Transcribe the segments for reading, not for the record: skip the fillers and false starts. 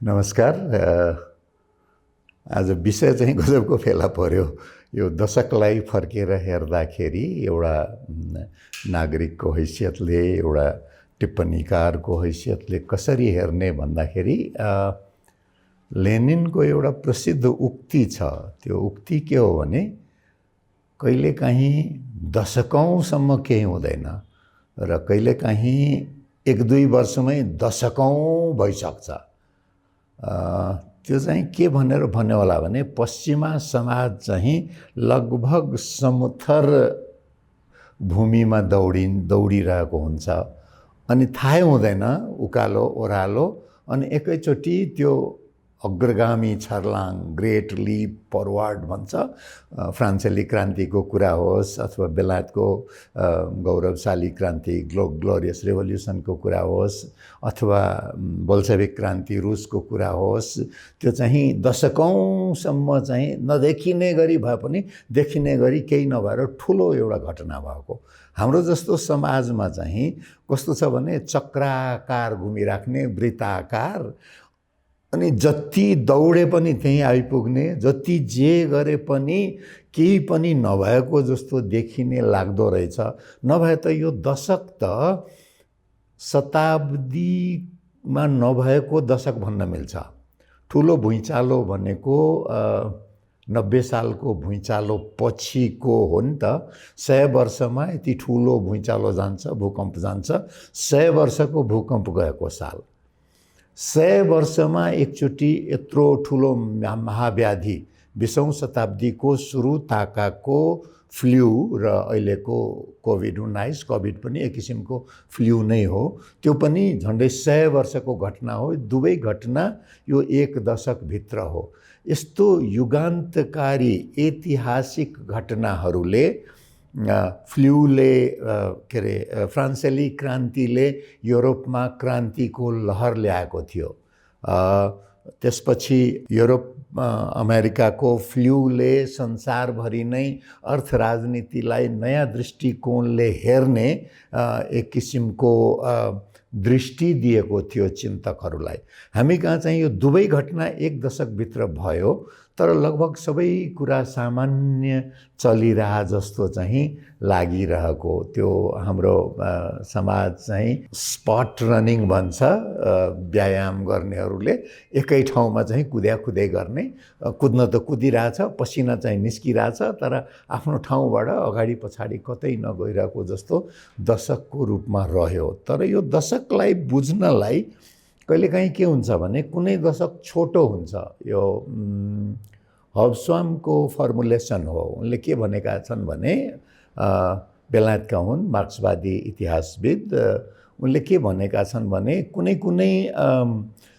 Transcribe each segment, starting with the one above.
नमस्कार। आज विषय चाहिँ गजबको फेला पर्यो। यो दशकलाई फर्केर हेर्दाखेरि एउटा नागरिकको हैसियतले, एउटा टिप्पणीकारको हैसियतले कसरी हेर्ने भन्दाखेरि लेनिनको एउटा प्रसिद्ध उक्ति छ। त्यो उक्ति के हो भने कहिलेकाहीँ दशकौँसम्म केही हुँदैन र कहिलेकाहीँ एक दुई वर्षमै दशकौँ भइसक्छ। त्यो चाहिँ के भनेर भन्ने होला भने पश्चिमा समाज चाहिँ लगभग समथर भूमिमा दौडिरहेको हुन्छ अनि थाहै हुँदैन उकालो ओह्रालो, अनि एकैचोटि त्यो अग्रगामी छर्लाङ, ग्रेट लिप फरवर्ड भन्छ। फ्रान्सेली क्रान्तिको कुरा होस् अथवा बेलायतको गौरवशाली क्रान्ति ग्लोरियस रेभोल्युसनको कुरा होस् अथवा बोल्सेविक क्रान्ति रुसको कुरा होस्, त्यो चाहिँ दशकौँसम्म चाहिँ नदेखिने गरी भए पनि देखिने गरी केही नभएर ठुलो एउटा घटना भएको। हाम्रो जस्तो समाजमा चाहिँ कस्तो छ भने चक्राकार घुमिराख्ने, वृत्ताकार, अनि जति दौडे पनि त्यहीँ आइपुग्ने, जति जे गरे पनि केही पनि नभएको जस्तो देखिने लाग्दो रहेछ। नभए त यो दशक त शताब्दीमा नभएको दशक भन्न मिल्छ। ठुलो भुइँचालो भनेको 90 सालको भुइँचालो पछिको हो नि त। 100 वर्षमा यति ठुलो भुइँचालो जान्छ, भूकम्प जान्छ। 100 वर्षको भूकम्प गएको साल, 100 वर्षमा एकचोटि यत्रो ठुलो महाव्याधि, 20औं शताब्दीको सुरु ताकाको फ्लू र अहिलेको कोभिड-19, कोभिड पनि एक किसिमको फ्लू नै हो, त्यो पनि झन्डै 100 वर्षको घटना हो। दुवै घटना यो एक दशकभित्र हो। यस्तो युगान्तकारी ऐतिहासिक घटनाहरूले फ्लूले के अरे फ्रान्सेली क्रान्तिले युरोपमा क्रान्तिको लहर ल्याएको थियो। त्यसपछि युरोप अमेरिकाको फ्लूले संसारभरि नै अर्थ राजनीतिलाई नयाँ दृष्टिकोणले हेर्ने एक किसिमको दृष्टि दिएको थियो चिन्तकहरूलाई। हामी कहाँ चाहिँ यो दुवै घटना एक दशकभित्र भयो, तर लगभग सबै कुरा सामान्य चलिरह जस्तो चाहिँ लागिरहेको। त्यो हाम्रो समाज चाहिँ स्पट रनिङ भन्छ, व्यायाम गर्नेहरूले एकै ठाउँमा चाहिँ कुदै गर्ने, कुद्न त कुदिरहेछ, पसिना चाहिँ निस्किरहेछ, तर आफ्नो ठाउँबाट अगाडि पछाडि कतै नगइरहेको जस्तो दशकको रूपमा रह्यो। तर यो दशकलाई बुझ्नलाई कहिलेकाहीँ के हुन्छ भने कुनै दशक छोटो हुन्छ। यो हब्सबमको फर्मुलेसन हो। उनले के भनेका छन् भने बेलायतका हुन्, मार्क्सवादी इतिहासविद। उनले के भनेका छन् भने कुनै कुनै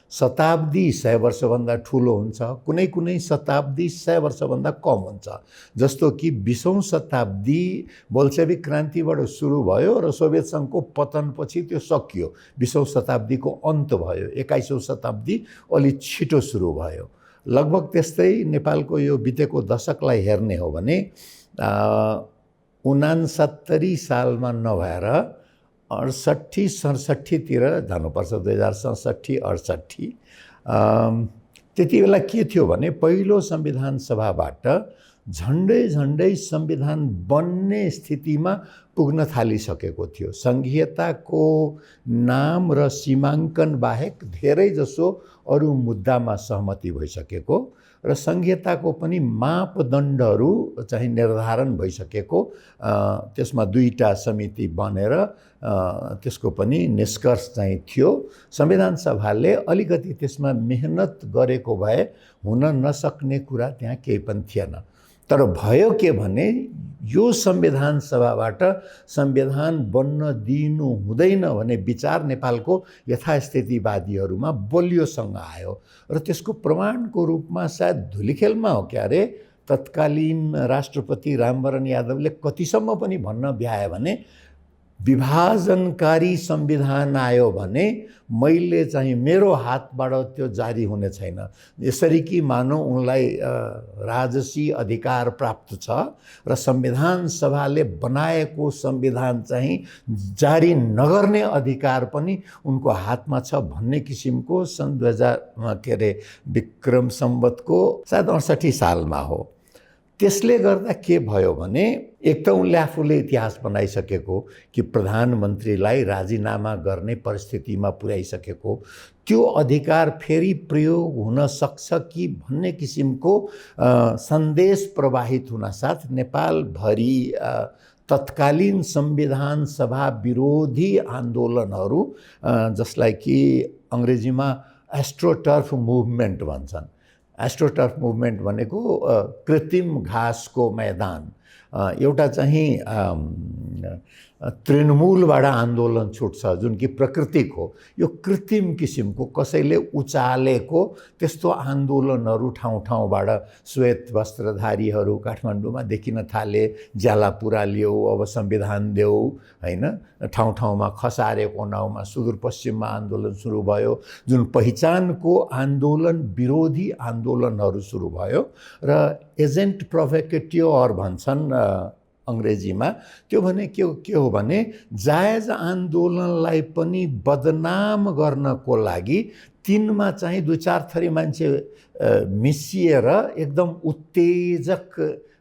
शताब्दी 100 वर्षभन्दा ठुलो हुन्छ, कुनै कुनै शताब्दी 100 वर्षभन्दा कम हुन्छ। जस्तो कि 20औं शताब्दी बोल्सेविक क्रान्तिबाट सुरु भयो र सोभियत सङ्घको पतनपछि त्यो सकियो। 20औं शताब्दीको अन्त भयो। 21औं शताब्दी अलि छिटो सुरु भयो। लगभग त्यस्तै नेपालको यो बितेको दशकलाई हेर्ने हो भने 69 सालमा नभएर 68-67 जानुपर्छ, 2067-68। त्यति बेला के थियो भने पहिलो संविधान सभाबाट झन्डै संविधान बन्ने स्थितिमा पुग्न थालिसकेको थियो। संघीयताको नाम र सीमाङ्कन बाहेक धेरै जसो अरू मुद्दामा सहमति भइसकेको र संघीयताको पनि मापदण्डहरू चाहिँ निर्धारण भइसकेको। त्यसमा 2टा समिति बनेर त्यसको पनि निष्कर्ष चाहिँ थियो। संविधान सभाले अलिकति त्यसमा मेहनत गरेको भए हुन नसक्ने कुरा त्यहाँ केही पनि थिएन। तर भयो के भने यो संविधान सभाबाट संविधान बन्न दिनु हुँदैन भन्ने विचार नेपालको यथास्थितिवादीहरूमा बलियोसँग आयो र त्यसको प्रमाणको रूपमा सायद धुलिखेलमा हो क्या अरे तत्कालीन राष्ट्रपति रामवरण यादवले कतिसम्म पनि भन्न भ्याए भने विभाजनकारी संविधान आयो भने मैले चाहिँ मेरो हातबाट त्यो जारी हुने छैन। यसरी कि मानौ उनलाई राजसी अधिकार प्राप्त छ र संविधान सभाले बनाएको संविधान चाहिँ जारी नगर्ने अधिकार पनि उनको हातमा छ भन्ने किसिमको सन् 2000 विक्रम सम्वतको सायद 68 सालमा हो। त्यसले गर्दा के भयो भने एक त उनले आफूले इतिहास बनाइसकेको कि प्रधानमन्त्रीलाई राजीनामा गर्ने परिस्थितिमा पुर्याइसकेको, त्यो अधिकार फेरि प्रयोग हुन सक्छ कि भन्ने किसिमको सन्देश प्रवाहित हुनासाथ नेपालभरि तत्कालीन संविधान सभा विरोधी आन्दोलनहरू, जसलाई कि अङ्ग्रेजीमा एस्ट्रोटर्फ मुभमेन्ट भन्छन्। एस्ट्रोटर्फ मुभमेन्ट भनेको कृत्रिम घाँसको मैदान, एउटा चाहिँ तृणमूलबाट आन्दोलन छुट्छ जुन कि प्राकृतिक हो। यो कृत्रिम किसिमको कसैले उचालेको त्यस्तो आन्दोलनहरू ठाउँ ठाउँबाट श्वेत वस्त्रधारीहरू काठमाडौँमा देखिन थाले। ज्यालापुरा ल्याऊ, अब संविधान देऊ, हैन, ठाउँ ठाउँमा खसारेको नाउँमा सुदूरपश्चिममा आन्दोलन सुरु भयो, जुन पहिचानको आन्दोलन विरोधी आन्दोलनहरू सुरु भयो र एजेन्ट प्रोभोकेटियर भन्छन् अङ्ग्रेजीमा। त्यो भने के हो भने जायज आन्दोलनलाई पनि बदनाम गर्नको लागि तिनमा चाहिँ 2-4 थरी मान्छे मिसिएर एकदम उत्तेजक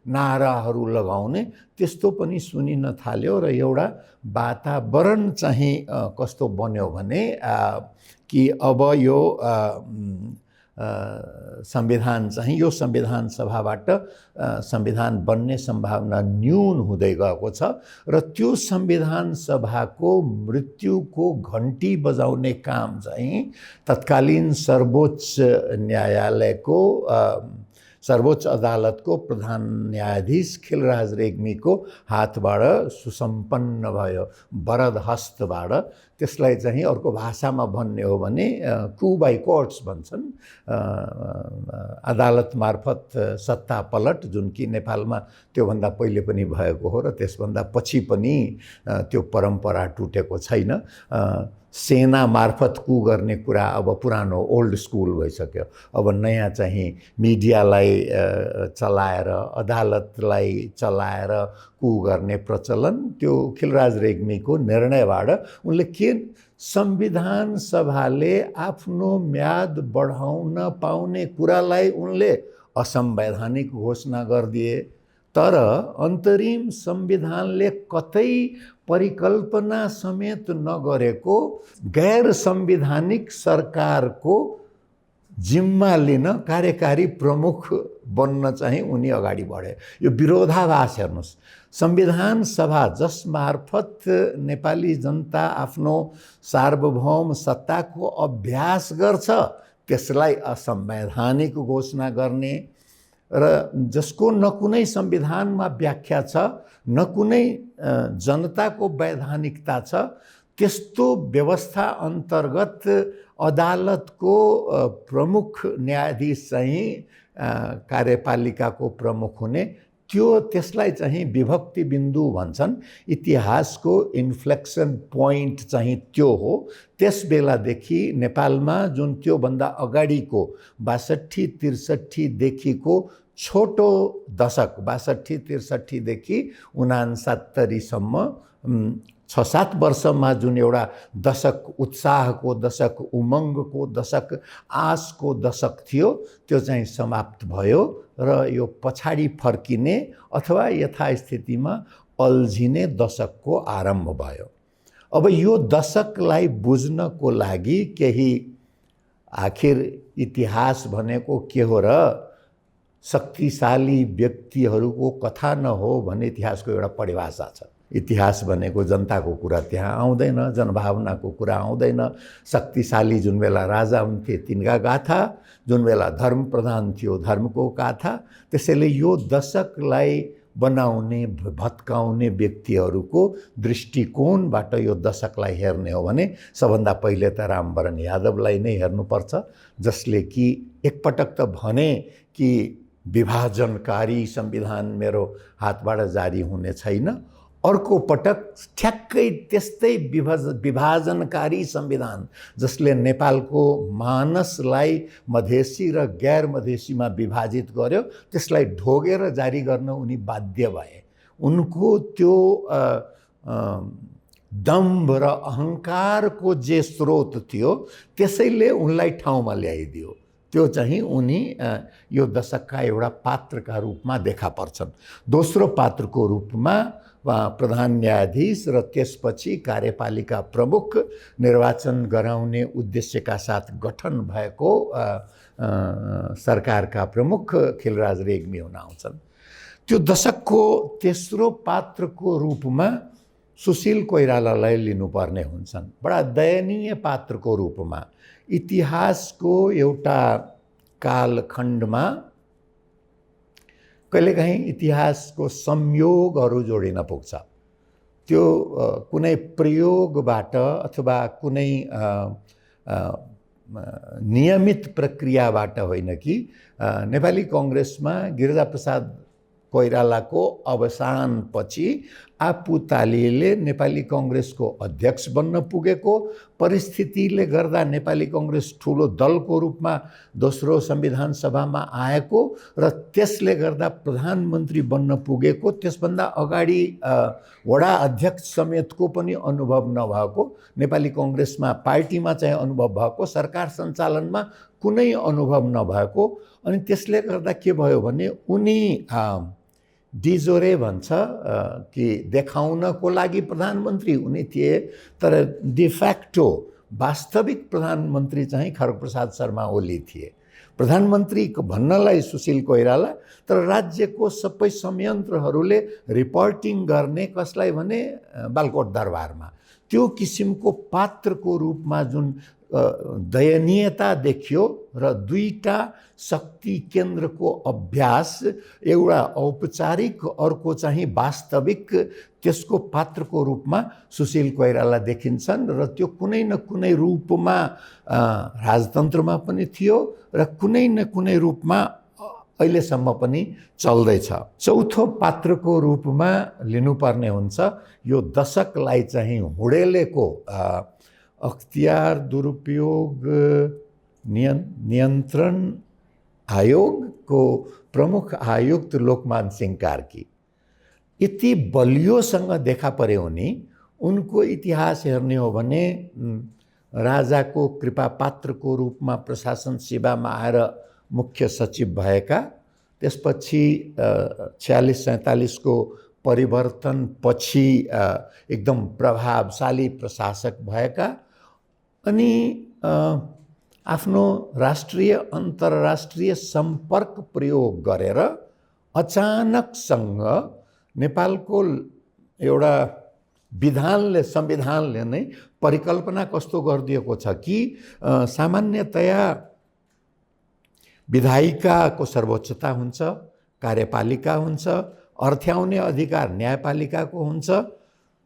नाराहरू लगाउने त्यस्तो पनि सुनिन थाल्यो र एउटा वातावरण चाहिँ कस्तो बन्यो भने कि अब यो संविधान चाहिँ यो संविधान सभाबाट संविधान बन्ने सम्भावना न्यून हुँदै गएको छ र त्यो संविधान सभाको मृत्युको घन्टी बजाउने काम चाहिँ तत्कालीन सर्वोच्च न्यायालयको सर्वोच्च अदालतको प्रधान न्यायाधीश खिलराज रेग्मीको हातबाट सुसम्पन्न भयो, वरद हस्तबाट। त्यसलाई चाहिँ अर्को भाषामा भन्ने हो भने कू बाई कोर्ट्स भन्छन्, अदालत मार्फत सत्ता पलट, जुन कि नेपालमा त्योभन्दा पहिले पनि भएको हो र त्यसभन्दा पछि पनि त्यो परम्परा टुटेको छैन। सेना मार्फत कू गर्ने कुरा अब पुरानो ओल्ड स्कुल भइसक्यो। अब नयाँ चाहिँ मिडियालाई चलाएर, अदालतलाई चलाएर कू गर्ने प्रचलन त्यो खिलराज रेग्मीको निर्णयबाट उनले के संविधान सभाले आफ्नो म्याद बढाउन पाउने कुरालाई उनले असंवैधानिक घोषणा गरिदिए। तर अन्तरिम संविधानले कतै परिकल्पना समेत नगरेको गैर संवैधानिक सरकारको जिम्मा लिन कार्यकारी प्रमुख बन्न चाहिँ उनी अगाडि बढे। यो विरोधाभास हेर्नुस्। संविधान सभा जसमार्फत नेपाली जनता आफ्नो सार्वभौम सत्ताको अभ्यास गर्छ त्यसलाई असंवैधानिक घोषणा गर्ने र जसको न कुनै संविधानमा व्याख्या छ न कुनै जनताको वैधानिकता छ, त्यस्तो व्यवस्था अन्तर्गत अदालतको प्रमुख न्यायाधीश चाहिँ कार्यपालिकाको प्रमुख हुने, त्यसलाई चाहिँ विभक्ति बिन्दु भन्छन्। इतिहासको इन्फ्लेक्सन पोइन्ट चाहिँ त्यो हो। त्यस बेलादेखि नेपालमा जुन त्योभन्दा अगाडिको 62-63 देखिको छोटो दशक 62-63 देखि 69 सम्म 6-7 वर्षमा जुन एउटा दशक, उत्साहको दशक, उमङ्गको दशक, आशको दशक थियो, त्यो चाहिँ समाप्त भयो र यो पछाडि फर्किने अथवा यथास्थितिमा अल्झिने दशकको आरम्भ भयो। अब यो दशकलाई बुझ्नको लागि केही आखिर इतिहास भनेको के हो र शक्तिशाली व्यक्तिहरूको कथा न हो भन्ने इतिहासको एउटा परिभाषा छ। इतिहास भनेको जनताको कुरा त्यहाँ आउँदैन, जनभावनाको कुरा आउँदैन। शक्तिशाली जुन बेला राजा हुन्थे तिनका गाथा, जुन बेला धर्म प्रधान थियो धर्मको गाथा। त्यसैले यो दशकलाई बनाउने, भत्काउने व्यक्तिहरूको दृष्टिकोणबाट यो दशकलाई हेर्ने हो भने सबभन्दा पहिले त रामवरण यादवलाई नै हेर्नुपर्छ, जसले कि एकपटक त भने कि विभाजनकारी संविधान मेरो हातबाट जारी हुने छैन, अर्को पटक ठ्याक्कै त्यस्तै विभाजनकारी संविधान जसले नेपालको मानसलाई मधेसी र गैर मधेसीमा विभाजित गर्यो त्यसलाई ढोगेर जारी गर्न उनी बाध्य भए। उनको त्यो दम्भ र अहङ्कारको जे स्रोत थियो त्यसैले उनलाई ठाउँमा ल्याइदियो। त्यो चाहिँ उनी यो दशकका एउटा पात्रका रूपमा देखा पर्छन्। दोस्रो पात्रको रूपमा प्रधान न्यायाधीश र त्यसपछि कार्यपालिका प्रमुख निर्वाचन गराउने उद्देश्यका साथ गठन भएको सरकारका प्रमुख खिलराज रेग्मी हुन आउँछन्। त्यो दशकको तेस्रो पात्रको रूपमा सुशील कोइरालालाई लिनुपर्ने हुन्छन्। बडा दयनीय पात्रको रूपमा इतिहासको एउटा कालखण्डमा कहिलेकाहीँ इतिहासको संयोगहरू जोडिन पुग्छ। त्यो कुनै प्रयोगबाट अथवा कुनै नियमित प्रक्रियाबाट होइन कि नेपाली काङ्ग्रेसमा गिरिजाप्रसाद कोइरालाको अवसानपछि आप्पु तालिएले नेपाली काङ्ग्रेसको अध्यक्ष बन्न पुगेको, परिस्थितिले गर्दा नेपाली काङ्ग्रेस ठुलो दलको रूपमा दोस्रो संविधान सभामा आएको र त्यसले गर्दा प्रधानमन्त्री बन्न पुगेको, त्यसभन्दा अगाडि वडा अध्यक्ष समेतको पनि अनुभव नभएको, नेपाली काङ्ग्रेसमा पार्टीमा चाहिँ अनुभव भएको, सरकार सञ्चालनमा कुनै अनुभव नभएको, अनि त्यसले गर्दा के भयो भने उनी डिजोरे भन्छ कि देखाउनको लागि प्रधानमन्त्री उनी थिए, तर डिफ्याक्टो वास्तविक प्रधानमन्त्री चाहिँ खड्गप्रसाद शर्मा ओली थिए। प्रधानमन्त्री भन्नलाई सुशील कोइराला, तर राज्यको सबै संयन्त्रहरूले रिपोर्टिङ गर्ने कसलाई भने बालकोट दरबारमा। त्यो किसिमको पात्रको रूपमा जुन दयनीयता देखियो र दुईटा शक्ति केन्द्रको अभ्यास, एउटा औपचारिक अर्को चाहिँ वास्तविक, त्यसको पात्रको रूपमा सुशील कोइराला देखिन्छन् र त्यो कुनै न कुनै रूपमा राजतन्त्रमा पनि थियो र कुनै न कुनै रूपमा अहिलेसम्म पनि चल्दैछ। चौथो पात्रको रूपमा लिनुपर्ने हुन्छ यो दशकलाई चाहिँ हुडेलेको अख्तियार दुरुपयोग नियन्त्रण आयोगको प्रमुख आयुक्त लोकमान सिंह कार्की। यति बलियोसँग देखा परे उनको इतिहास हेर्ने हो भने राजाको कृपा पात्रको रूपमा प्रशासन सेवामा आएर मुख्य सचिव भएका, त्यसपछि 46-47 को परिवर्तन पछि एकदम प्रभावशाली प्रशासक भएका, अनि आफ्नो राष्ट्रिय अन्तर्राष्ट्रिय सम्पर्क प्रयोग गरेर अचानकसँग नेपालको एउटा संविधानले नै परिकल्पना कस्तो गरिदिएको छ कि सामान्यतया विधायिकाको सर्वोच्चता हुन्छ, कार्यपालिका हुन्छ, अर्थ्याउने अधिकार न्यायपालिकाको हुन्छ,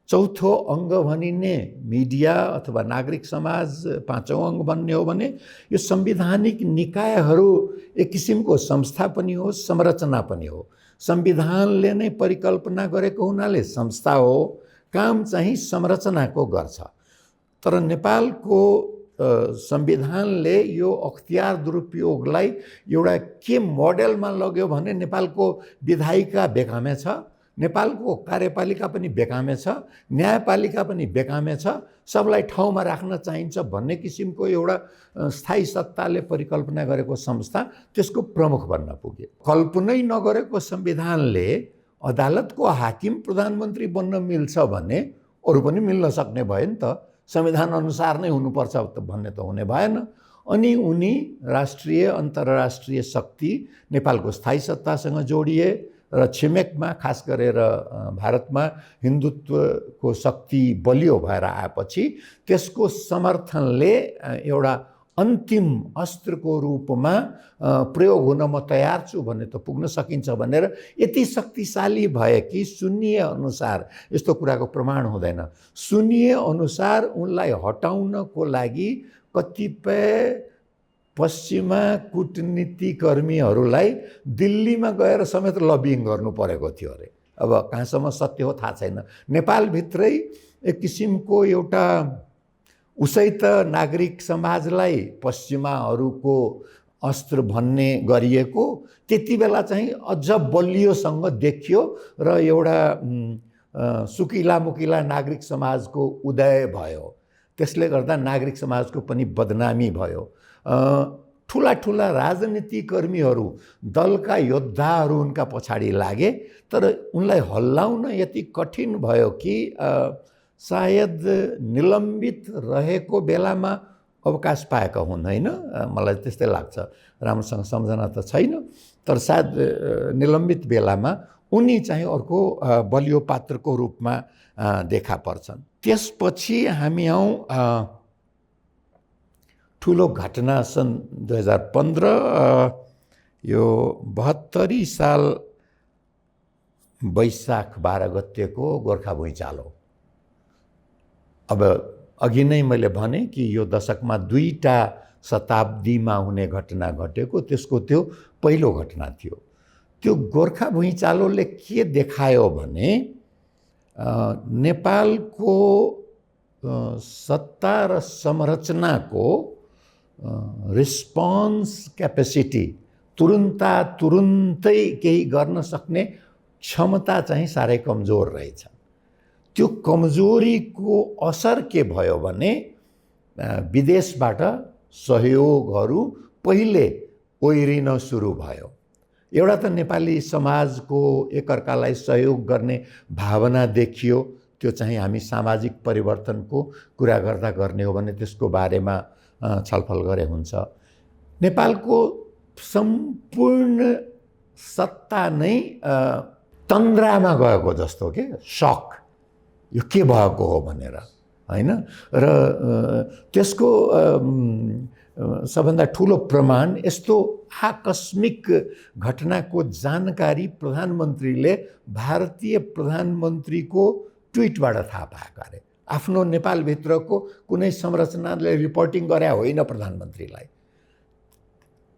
चौथो अङ्ग भनिने मिडिया अथवा नागरिक समाज पाँचौँ अङ्ग भन्ने हो भने यो संवैधानिक निकायहरू एक किसिमको संस्था पनि हो, संरचना पनि हो। संविधानले नै परिकल्पना गरेको हुनाले संस्था हो, काम चाहिँ संरचनाको गर्छ। तर नेपालको संविधानले यो अख्तियार दुरुपयोगलाई एउटा के मोडेलमा लग्यो भने नेपालको विधायिका बेकामे छ, नेपालको कार्यपालिका पनि बेकामे छ, न्यायपालिका पनि बेकामे छ, सबलाई ठाउँमा राख्न चाहिन्छ भन्ने किसिमको एउटा स्थायी सत्ताले परिकल्पना गरेको संस्था त्यसको प्रमुख बन्न पुग्यो। कल्पनै नगरेको संविधानले अदालतको हाकिम प्रधानमन्त्री बन्न मिल्छ भने अरू पनि मिल्न सक्ने भयो नि त, संविधान अनुसार नै हुनुपर्छ भन्ने त हुने भएन। अनि उनी राष्ट्रिय अन्तर्राष्ट्रिय शक्ति नेपालको स्थायी सत्तासँग जोडिए र छिमेकमा खास गरेर भारतमा हिन्दुत्वको शक्ति बलियो भएर आएपछि त्यसको समर्थनले एउटा अन्तिम अस्त्रको रूपमा प्रयोग हुन म तयार छु भन्ने त पुग्न सकिन्छ भनेर यति शक्तिशाली भए कि सुन्निए अनुसार, यस्तो कुराको प्रमाण हुँदैन, सुन्निए अनुसार उनलाई हटाउनको लागि कतिपय पश्चिमा कूटनीतिकर्मीहरूलाई दिल्लीमा गएर समेत लबिङ गर्नु परेको थियो अरे। अब कहाँसम्म सत्य हो थाहा छैन। नेपालभित्रै एक किसिमको एउटा उसै त नागरिक समाजलाई पश्चिमाहरूको अस्त्र भन्ने गरिएको त्यति बेला चाहिँ अझ बलियोसँग देखियो र एउटा सुकिला मुकिला नागरिक समाजको उदय भयो। त्यसले गर्दा नागरिक समाजको पनि बदनामी भयो। ठुला ठुला राजनीतिकर्मीहरू दलका योद्धाहरू उनका पछाडि लागे, तर उनलाई हल्लाउन यति कठिन भयो कि सायद निलम्बित रहेको बेलामा अवकाश पाएका हुन्, होइन? मलाई त्यस्तै लाग्छ, राम्रोसँग सम्झना त छैन, तर सायद निलम्बित बेलामा उनी चाहिँ अर्को बलियो पात्रको रूपमा देखा पर्छन्। त्यसपछि हामी आउँ ठुलो घटना सन् 2015 यो 72 साल वैशाख 12 गतेको गोर्खा भुइँचालो। अब अघि नै मैले भने कि यो दशकमा 2टा शताब्दीमा हुने घटना घटेको, त्यसको त्यो पहिलो घटना थियो। त्यो गोर्खा भुइँचालोले के देखायो भने नेपालको सत्ता र संरचनाको रिस्पोन्स क्यापेसिटी, तुरुन्तै केही गर्न सक्ने क्षमता चाहिँ साह्रै कमजोर रहेछ। त्यो कमजोरीको असर के भयो भने विदेशबाट सहयोगहरू पहिले ओइरिन सुरु भयो। एउटा त नेपाली समाजको एकअर्कालाई सहयोग गर्ने भावना देखियो, त्यो चाहिँ हामी सामाजिक परिवर्तनको कुरा गर्दा गर्ने हो भने त्यसको बारेमा छलफल गरे हुन्छ। नेपालको सम्पूर्ण सत्ता नै तन्द्रामा गएको जस्तो के सक, यो के भएको हो भनेर, होइन? र त्यसको सबभन्दा ठुलो प्रमाण यस्तो आकस्मिक घटनाको जानकारी प्रधानमन्त्रीले भारतीय प्रधानमन्त्रीको ट्विटबाट थाहा पाएका अरे। आफ्नो नेपालभित्रको कुनै संरचनाले रिपोर्टिङ गरे होइन प्रधानमन्त्रीलाई।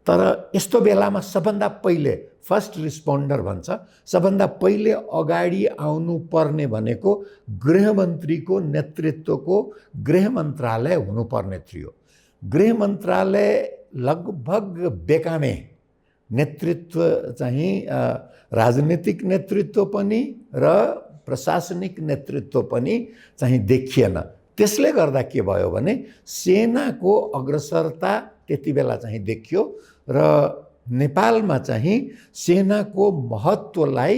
तर यस्तो बेलामा सबभन्दा पहिले फर्स्ट रिस्पोन्डर भन्छ, सबभन्दा पहिले अगाडि आउनु पर्ने भनेको गृहमन्त्रीको नेतृत्वको गृह मन्त्रालय हुनुपर्ने थियो। गृह मन्त्रालय लगभग बेकामे, नेतृत्व चाहिँ राजनीतिक नेतृत्व पनि र प्रशासनिक नेतृत्व पनि चाहिँ देखिएन। त्यसले गर्दा के भयो भने सेनाको अग्रसरता त्यति बेला चाहिँ देखियो र नेपालमा चाहिँ सेनाको महत्त्वलाई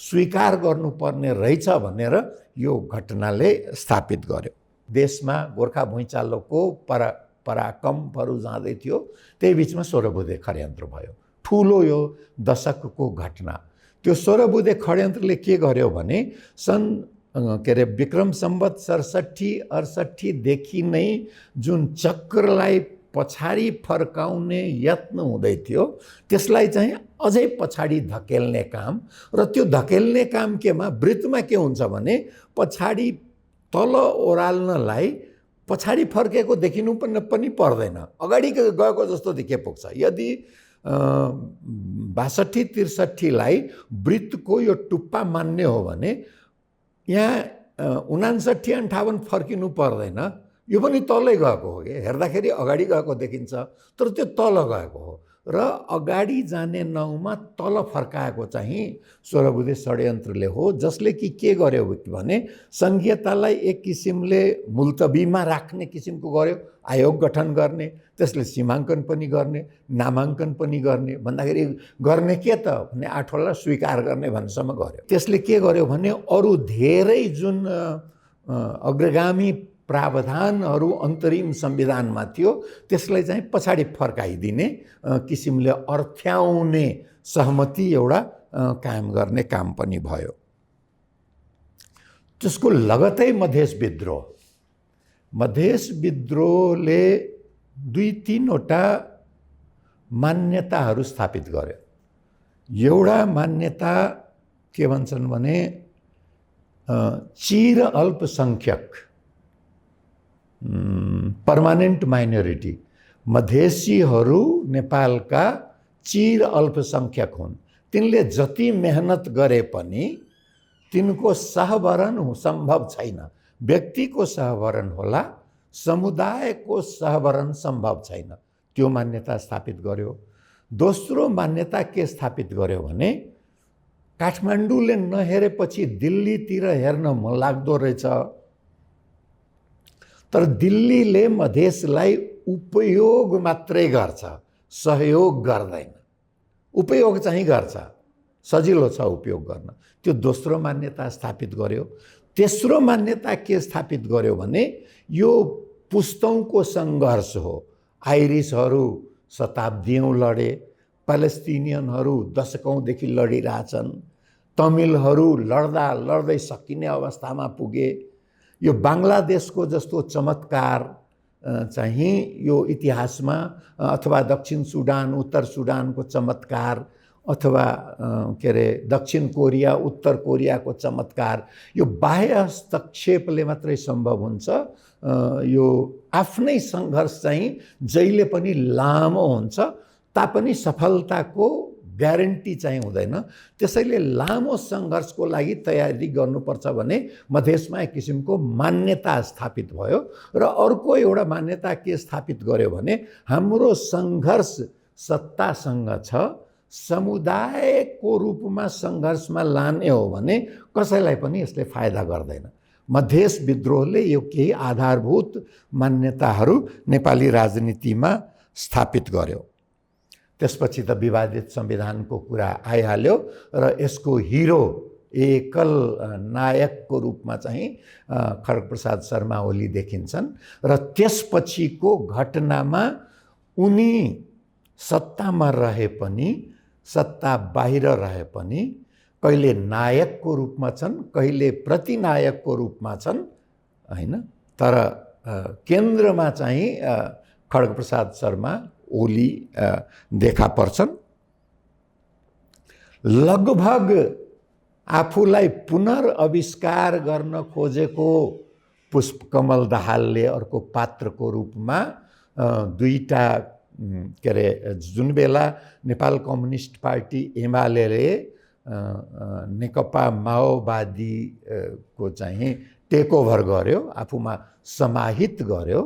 स्वीकार गर्नुपर्ने रहेछ भनेर यो घटनाले स्थापित गर्यो। देशमा गोर्खा भुइँचालोको पराकम्पहरू जाँदै थियो, त्यही बिचमा 16 बुँदे षड्यन्त्र भयो। ठुलो यो दशकको घटना। त्यो 16 बुँदे षड्यन्त्रले के गर्यो भने सन् विक्रम सम्वत 67-68 देखि नै जुन चक्रलाई पछाडि फर्काउने यत्न हुँदै थियो त्यसलाई चाहिँ अझै पछाडि धकेल्ने काम, र त्यो धकेल्ने काम केमा वृत्तमा के हुन्छ भने पछाडि तल ओह्राल्नलाई पछाडि फर्केको देखिनु पनि पर्दैन, अगाडि गएको जस्तो देखिए पुग्छ। यदि 62-63लाई वृत्तको यो टुप्पा मान्ने हो भने यहाँ 59-58 फर्किनु पर्दैन, यो पनि तलै गएको हो कि, हेर्दाखेरि अगाडि गएको देखिन्छ तर त्यो तल गएको हो र अगाडि जाने नाउँमा तल फर्काएको चाहिँ 16 बुँदे षड्यन्त्रले हो, जसले कि के गर्यो भने संघीयतालाई एक किसिमले मुल्तबीमा राख्ने किसिमको गर्यो। आयोग गठन गर्ने, त्यसले सीमाङ्कन पनि गर्ने, नामाङ्कन पनि गर्ने, भन्दाखेरि गर्ने के त भने 8 वटा स्वीकार गर्ने भन्नेसम्म गर्यो। त्यसले के गर्यो भने अरू धेरै जुन अग्रगामी प्रावधानहरू अन्तरिम संविधानमा थियो त्यसलाई चाहिँ पछाडि फर्काइदिने किसिमले अर्थ्याउने सहमति एउटा कायम गर्ने काम पनि भयो। त्यसको लगतै मधेस विद्रोहले 2-3 वटा मान्यताहरू स्थापित गर्यो। एउटा मान्यता के भन्छन् भने चिर अल्पसंख्यक, पर्मानेन्ट माइनोरिटी, मधेसीहरू नेपालका चिर अल्पसंख्यक हुन्। तिनले जति मेहनत गरे पनि तिनको सहभरण सम्भव छैन। व्यक्तिको सहभरण होला, समुदायको सहभरण सम्भव छैन। त्यो मान्यता स्थापित गर्यो। दोस्रो मान्यता के स्थापित गर्यो भने काठमाडौँले नहेरेपछि दिल्लीतिर हेर्न मन लाग्दो रहेछ, तर दिल्लीले मधेसलाई उपयोग मात्रै गर्छ, सहयोग गर्दैन। उपयोग चाहिँ गर्छ, सजिलो छ उपयोग गर्न। त्यो दोस्रो मान्यता स्थापित गर्यो। तेस्रो मान्यता के स्थापित गर्यो भने यो पुस्तौँको सङ्घर्ष हो। आइरिसहरू शताब्दीौँ लडे, प्यालेस्टिनियनहरू दशकौँदेखि लडिरहेछन्, तमिलहरू लड्दा लड्दै सकिने अवस्थामा पुगे। यो बङ्गलादेशको जस्तो चमत्कार चाहिँ यो इतिहासमा, अथवा दक्षिण सुडान उत्तर सुडानको चमत्कार, अथवा के अरे दक्षिण कोरिया उत्तर कोरियाको चमत्कार, यो बाह्य हस्तक्षेपले मात्रै सम्भव हुन्छ। यो आफ्नै सङ्घर्ष चाहिँ जहिले पनि लामो हुन्छ, तापनि सफलताको ग्यारेन्टी चाहिँ हुँदैन। त्यसैले लामो सङ्घर्षको लागि तयारी गर्नुपर्छ भने मधेसमा एक किसिमको मान्यता स्थापित भयो। र अर्को एउटा मान्यता के स्थापित गर्यो भने हाम्रो सङ्घर्ष सत्तासँग छ, समुदायको रूपमा सङ्घर्षमा लाने हो भने कसैलाई पनि यसले फाइदा गर्दैन। मधेस विद्रोहले यो केही आधारभूत मान्यताहरू नेपाली राजनीतिमा स्थापित गर्यो। त्यसपछि त विवादित संविधानको कुरा आइहाल्यो र यसको हिरो एकल नायकको रूपमा चाहिँ खड्गप्रसाद शर्मा ओली देखिन्छन्। र त्यसपछिको घटनामा उनी सत्तामा रहे पनि, सत्ता बाहिर रहे पनि, कहिले नायकको रूपमा छन्, कहिले प्रतिनायकको रूपमा छन्, हैन। तर केन्द्रमा चाहिँ खड्गप्रसाद शर्मा ओली देखा पर्छन्। लगभग आफूलाई पुनर्आविष्कार गर्न खोजेको पुष्पकमल दाहालले अर्को पात्रको रूपमा दुईटा के अरे जुन बेला नेपाल कम्युनिस्ट पार्टी एमाले नेकपा माओवादी को चाहिँ टेकओभर गर्यो, आफूमा समाहित गर्यो।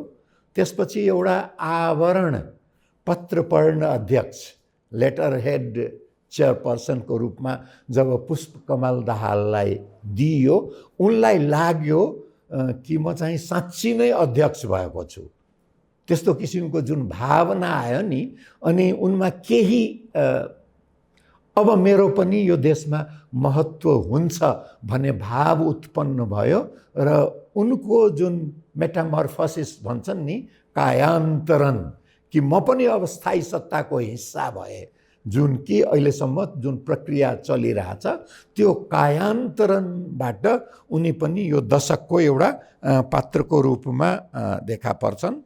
त्यसपछि एउटा आवरण पत्र पढ्न अध्यक्ष, लेटर हेड चेयरपर्सनको रूपमा जब पुष्पकमल दाहाललाई दिइयो, उनलाई लाग्यो कि म चाहिँ साँच्ची नै अध्यक्ष भएको छु। त्यस्तो किसिमको जुन भावना आयो नि, अनि उनमा केही अब मेरो पनि यो देशमा महत्त्व हुन्छ भन्ने भाव उत्पन्न भयो। र उनको जुन मेटामर्फोसिस भन्छन् नि, कायान्तरण, कि म पनि अब स्थायी सत्ताको हिस्सा भए, जुन कि अहिलेसम्म जुन प्रक्रिया चलिरहेछ, त्यो कायान्तरणबाट उनी पनि यो दशकको एउटा पात्रको रूपमा देखा पर्छन्।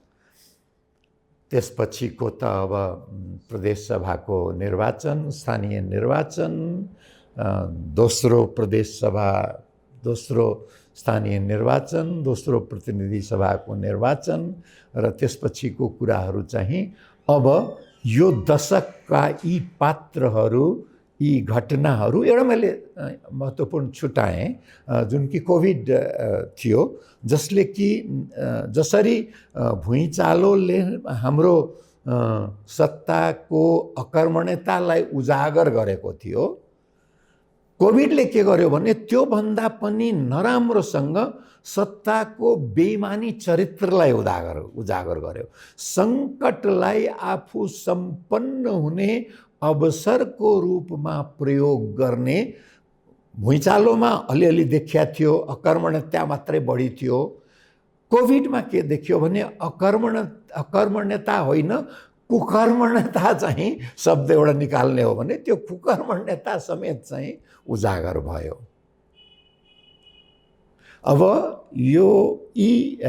त्यसपछिको त अब प्रदेश सभाको निर्वाचन, स्थानीय निर्वाचन, दोस्रो प्रदेश सभा, दोस्रो स्थानीय निर्वाचन, दोस्रो प्रतिनिधि सभाको निर्वाचन र त्यसपछिको कुराहरू चाहिँ अब यो दशकका यी पात्रहरू, यी घटनाहरू, एउटा मैले महत्त्वपूर्ण छुटाएँ जुन कि कोभिड थियो, जसले कि जसरी भुइँचालोले हाम्रो सत्ताको अकर्मण्यतालाई उजागर गरेको थियो, कोभिडले के गर्यो भने त्योभन्दा पनि नराम्रोसँग सत्ताको बेइमानी चरित्रलाई उजागर गर्यो। सङ्कटलाई आफू सम्पन्न हुने अवसरको रूपमा प्रयोग गर्ने, भुइँचालोमा अलिअलि देखिया थियो, अकर्मण्यता मात्रै बढी थियो। कोभिडमा के देखियो भने अकर्मण्यता होइन, कुकर्मण्यता चाहिँ शब्द एउटा निकाल्ने हो भने त्यो कुकर्मण्यता समेत चाहिँ उजागर भयो। अब यो यी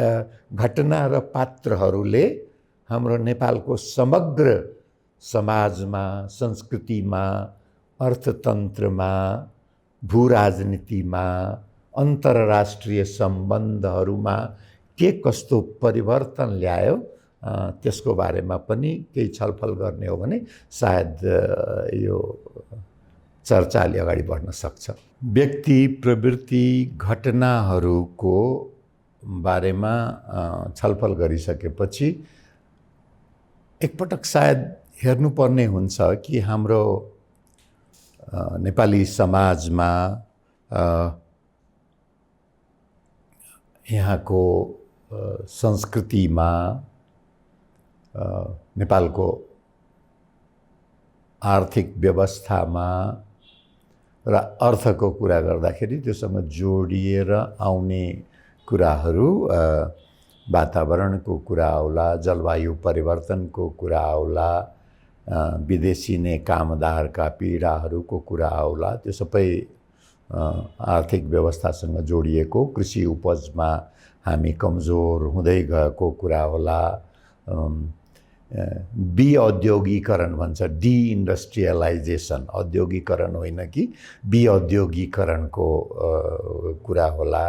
घटना र पात्रहरूले हाम्रो नेपालको समग्र समाजमा, संस्कृतिमा, अर्थतन्त्रमा, भूराजनीतिमा, अन्तर्राष्ट्रिय सम्बन्धहरूमा के कस्तो परिवर्तन ल्यायो, त्यसको बारेमा पनि केही छलफल गर्ने हो भने सायद यो चर्चा अलि अगाडि बढ्न सक्छ। व्यक्ति प्रवृत्ति घटनाहरूको बारेमा छलफल गरिसकेपछि एकपटक सायद हेर्नुपर्ने हुन्छ कि हाम्रो नेपाली समाजमा यहाँको संस्कृतिमा नेपालको आर्थिक व्यवस्थामा र अर्थको कुरा गर्दाखेरि त्योसँग जोडिएर आउने कुराहरू वातावरणको कुरा आउला, जलवायु परिवर्तनको कुरा आउला, विदेशी कामदारका पीडाहरूको कुरा आउला। त्यो सबै आर्थिक व्यवस्थासँग जोडिएको, कृषि उपजमा हामी कमजोर हुँदै गएको कुरा होला। विऔद्योगीकरण भन्छ, डिइन्डस्ट्रियलाइजेसन, औद्योगिकरण होइन कि विऔद्योगिकरणको कुरा होला।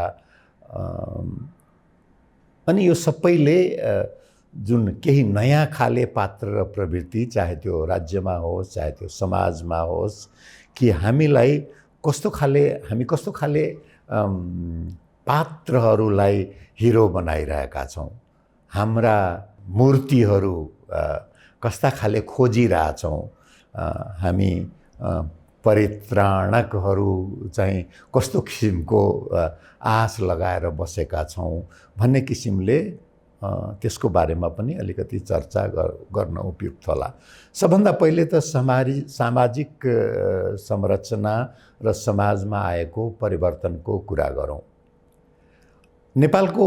अनि यो सबैले जुन केही नयाँ खाले पात्र र प्रवृत्ति, चाहे त्यो राज्यमा होस् चाहे त्यो समाजमा होस्, कि हामी कस्तो खाले पात्रहरूलाई हिरो बनाइरहेका छौँ, हाम्रा मूर्तिहरू कस्ता खाले खोजिरहेछौँ, हामी परित्राणकहरू चाहिँ कस्तो किसिमको आश लगाएर बसेका छौँ भन्ने किसिमले त्यसको बारेमा पनि अलिकति चर्चा गर्न उपयुक्त होला। सबभन्दा पहिले त सामाजिक संरचना र समाजमा आएको परिवर्तनको कुरा गरौँ। नेपालको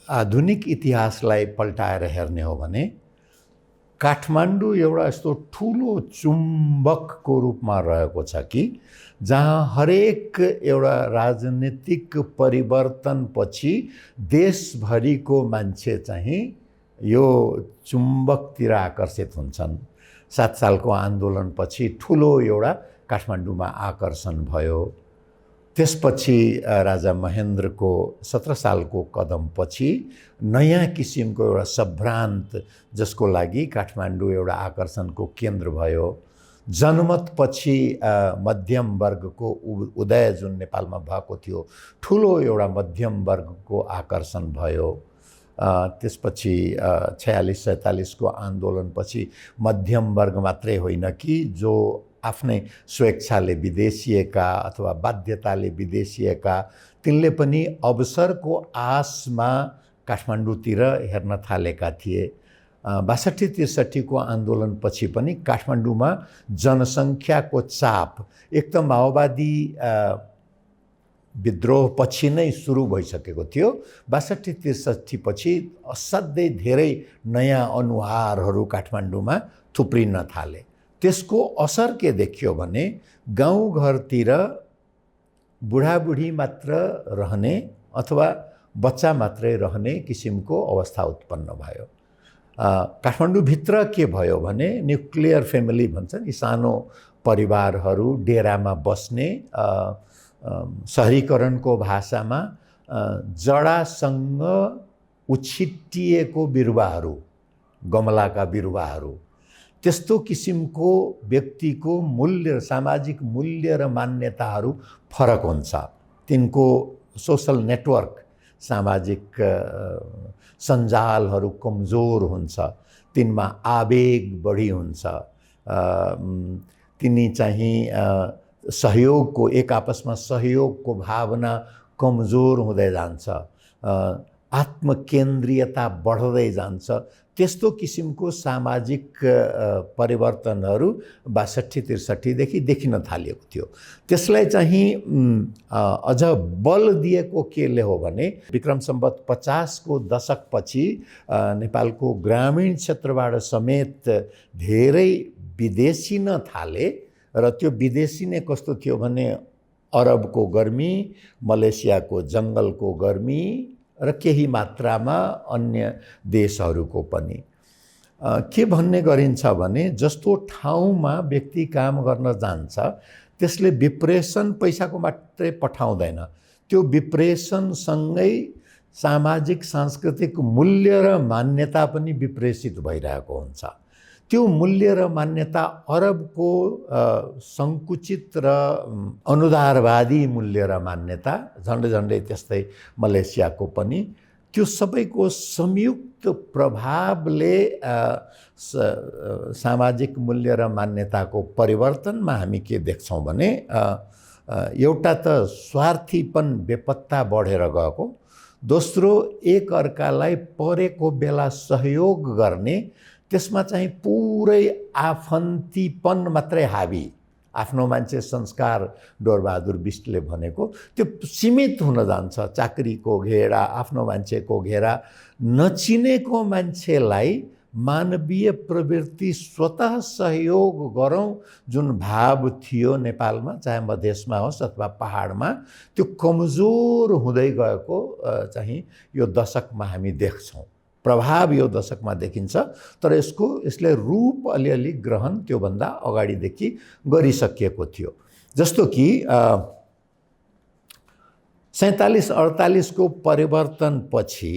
आधुनिक इतिहासलाई पल्टाएर हेर्ने हो भने काठमाडौँ एउटा यस्तो ठुलो चुम्बकको रूपमा रहेको छ कि जहाँ हरेक एउटा राजनीतिक परिवर्तनपछि देशभरिको मान्छे चाहिँ यो चुम्बकतिर आकर्षित हुन्छन्। 7 सालको आन्दोलनपछि ठुलो एउटा काठमाडौँमा आकर्षण भयो। त्यसपछि राजा महेन्द्रको 17 सालको कदमपछि नयाँ किसिमको एउटा सभ्रान्त, जसको लागि काठमाडौँ एउटा आकर्षणको केन्द्र भयो। जनमतपछि मध्यम वर्गको उदय जुन नेपालमा भएको थियो, ठुलो एउटा मध्यम वर्गको आकर्षण भयो। त्यसपछि 46-47 को आन्दोलनपछि मध्यम वर्ग मात्रै होइन कि जो आफ्नै स्वेच्छाले विदेशिएका अथवा बाध्यताले विदेशिएका, तिनले पनि अवसरको आशमा काठमाडौँतिर हेर्न थालेका थिए। 62-63 को आन्दोलनपछि पनि काठमाडौँमा जनसङ्ख्याको चाप एक त माओवादी विद्रोहपछि नै सुरु भइसकेको थियो। 62-63 पछि असाध्यै धेरै नयाँ अनुहारहरू काठमाडौँमा थुप्रिन थाले। त्यसको असर के देखियो भने गाउँघरतिर बुढाबुढी मात्र रहने अथवा बच्चा मात्रै रहने किसिमको अवस्था उत्पन्न भयो। काठमाडौँभित्र के भयो भने न्युक्लियर फ्यामिली भन्छ नि, सानो परिवारहरू डेरामा बस्ने, शहरीकरणको भाषामा जडासँग उछिट्टिएको बिरुवाहरू, गमलाका बिरुवाहरू, त्यस्तो किसिमको व्यक्तिको मूल्य, सामाजिक मूल्य र मान्यताहरू फरक हुन्छ। तिनको सोशल नेटवर्क, सामाजिक सञ्जालहरू कमजोर हुन्छ, तिनमा आवेग बढी हुन्छ, तिनी चाहिँ सहयोगको, एक आपसमा सहयोगको भावना कमजोर हुँदै जान्छ, आत्मकेन्द्रीयता बढ्दै जान्छ। त्यस्तो किसिमको सामाजिक परिवर्तनहरू 62-63 देखि देखिन थालिएको थियो। त्यसलाई चाहिँ अझ बल दिएको केले हो भने विक्रम सम्वत 50 को दशकपछि नेपालको ग्रामीण क्षेत्रबाट समेत धेरै विदेशिन थाले। र त्यो विदेशिने कस्तो थियो भने अरबको गर्मी, मलेसियाको जङ्गलको गर्मी र केही मात्रामा अन्य देशहरूको पनि। के भन्ने गरिन्छ भने जस्तो ठाउँमा व्यक्ति काम गर्न जान्छ, त्यसले विप्रेसन पैसाको मात्रै पठाउँदैन, त्यो विप्रेसनसँगै सामाजिक सांस्कृतिक मूल्य र मान्यता पनि विप्रेसित भइरहेको हुन्छ। त्यो मूल्य र मान्यता अरबको सङ्कुचित र अनुदारवादी मूल्य र मान्यता, झन्डै झन्डै त्यस्तै मलेसियाको पनि, त्यो सबैको संयुक्त प्रभावले सामाजिक मूल्य र मान्यताको परिवर्तनमा हामी के देख्छौँ भने एउटा त स्वार्थीपन बेपत्ता बढेर गएको, दोस्रो एक अर्कालाई परेको बेला सहयोग गर्ने, त्यसमा चाहिँ पुरै आफन्तीपन मात्रै हावी। आफ्नो मान्छे संस्कार डोरबहादुर बिष्टले भनेको त्यो सीमित हुन जान्छ। चाकरीको घेरा, आफ्नो मान्छेको घेरा, नचिनेको मान्छेलाई मानवीय प्रवृत्ति स्वतः सहयोग गरौँ जुन भाव थियो नेपालमा, चाहे मधेसमा होस् अथवा पहाडमा, त्यो कमजोर हुँदै गएको चाहिँ यो दशकमा हामी देख्छौँ। प्रभाव यो दशकमा देखिन्छ, तर यसले रूप अलिअलि ग्रहण त्योभन्दा अगाडिदेखि गरिसकिएको थियो। जस्तो कि 47-48 को परिवर्तनपछि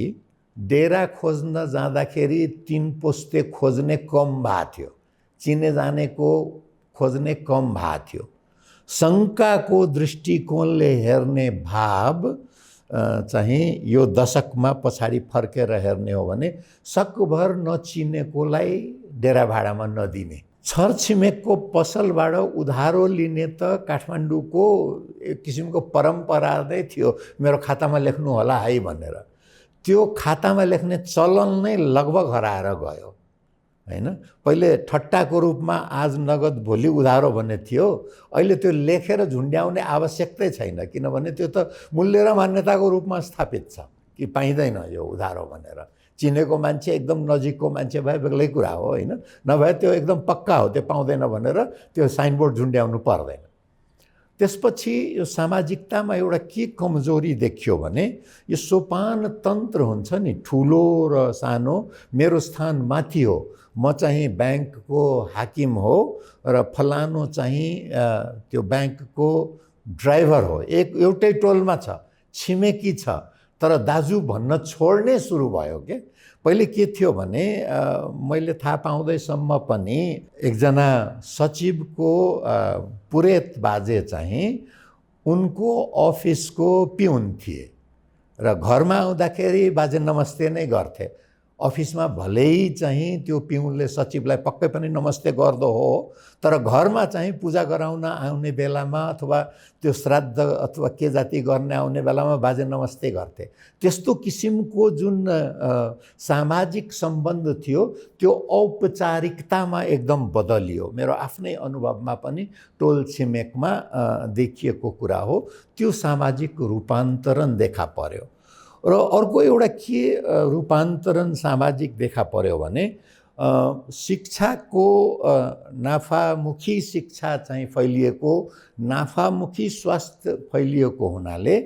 डेरा खोज्न जाँदाखेरि 3 पोस्ते खोज्ने कम भएको थियो, चिने जानेको खोज्ने कम भएको थियो। शङ्काको दृष्टिकोणले हेर्ने भाव चाहिँ यो दशकमा पछाडि फर्केर हेर्ने हो भने सकभर नचिनेकोलाई डेरा भाडामा नदिने, छरछिमेकको पसलबाट उधारो लिने त काठमाडौँको एक किसिमको परम्परा नै थियो, मेरो खातामा लेख्नु होला है भनेर। त्यो खातामा लेख्ने चलन नै लगभग हराएर गयो हैन। पहिले ठट्टाको रूपमा आज नगद भोलि उधारो भन्ने थियो, अहिले त्यो लेखेर झुन्ड्याउने आवश्यकतै छैन, किनभने त्यो त मूल्य र मान्यताको रूपमा स्थापित छ कि पाइँदैन यो उधारो भनेर। चिनेको मान्छे एकदम नजिकको मान्छे भए बेग्लै कुरा हो हैन, नभए त्यो एकदम पक्का हो त्यो पाउँदैन भनेर त्यो साइनबोर्ड झुन्ड्याउनु पर्दैन। त्यसपछि यो सामाजिकतामा एउटा के कमजोरी देखियो भने यो सोपान तन्त्र हुन्छ नि, ठुलो र सानो, मेरो स्थान माथि हो, म चाहिँ ब्याङ्कको हाकिम हो र फलानो चाहिँ त्यो ब्याङ्कको ड्राइभर हो, एउटै टोलमा छ, छिमेकी छ, तर दाजु भन्न छोड्ने सुरु भयो के। पहिले के थियो भने मैले थाहा पाउँदैसम्म पनि एकजना सचिवको पुरेत बाजे चाहिँ उनको अफिसको पिउन थिए र घरमा आउँदाखेरि बाजे नमस्ते नै गर्थे। अफिसमा भलै चाहिँ त्यो पिउनले सचिवलाई पक्कै पनि नमस्ते गर्दो हो, तर घरमा चाहिँ पूजा गराउन आउने बेलामा अथवा त्यो श्राद्ध अथवा के जाति गर्ने आउने बेलामा बाजे नमस्ते गर्थे। त्यस्तो किसिमको जुन सामाजिक सम्बन्ध थियो त्यो औपचारिकतामा एकदम बदलियो। मेरो आफ्नै अनुभवमा पनि टोल छिमेकमा देखिएको कुरा हो, त्यो सामाजिक रूपान्तरण देखा पर्यो। र अर्को एउटा के रूपान्तरण सामाजिक देखा पर्यो भने शिक्षाको नाफामुखी शिक्षा चाहिँ फैलिएको, नाफामुखी स्वास्थ्य फैलिएको हुनाले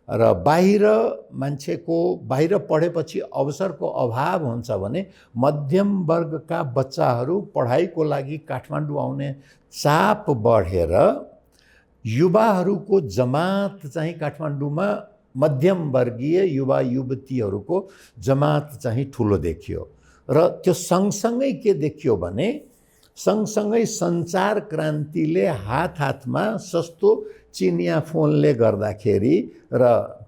र बाहिर मान्छेको बाहिर पढेपछि अवसरको अभाव हुन्छ भने मध्यम वर्गका बच्चाहरू पढाइको लागि काठमाडौँ आउने चाप बढेर युवाहरूको जमात चाहिँ काठमाडौँमा मध्यम वर्गीय युवा युवतीहरूको जमात चाहिँ ठुलो देखियो। र त्यो सँगसँगै के देखियो भने सँगसँगै सञ्चार क्रान्तिले हातमा सस्तो चिनिया फोनले गर्दाखेरि र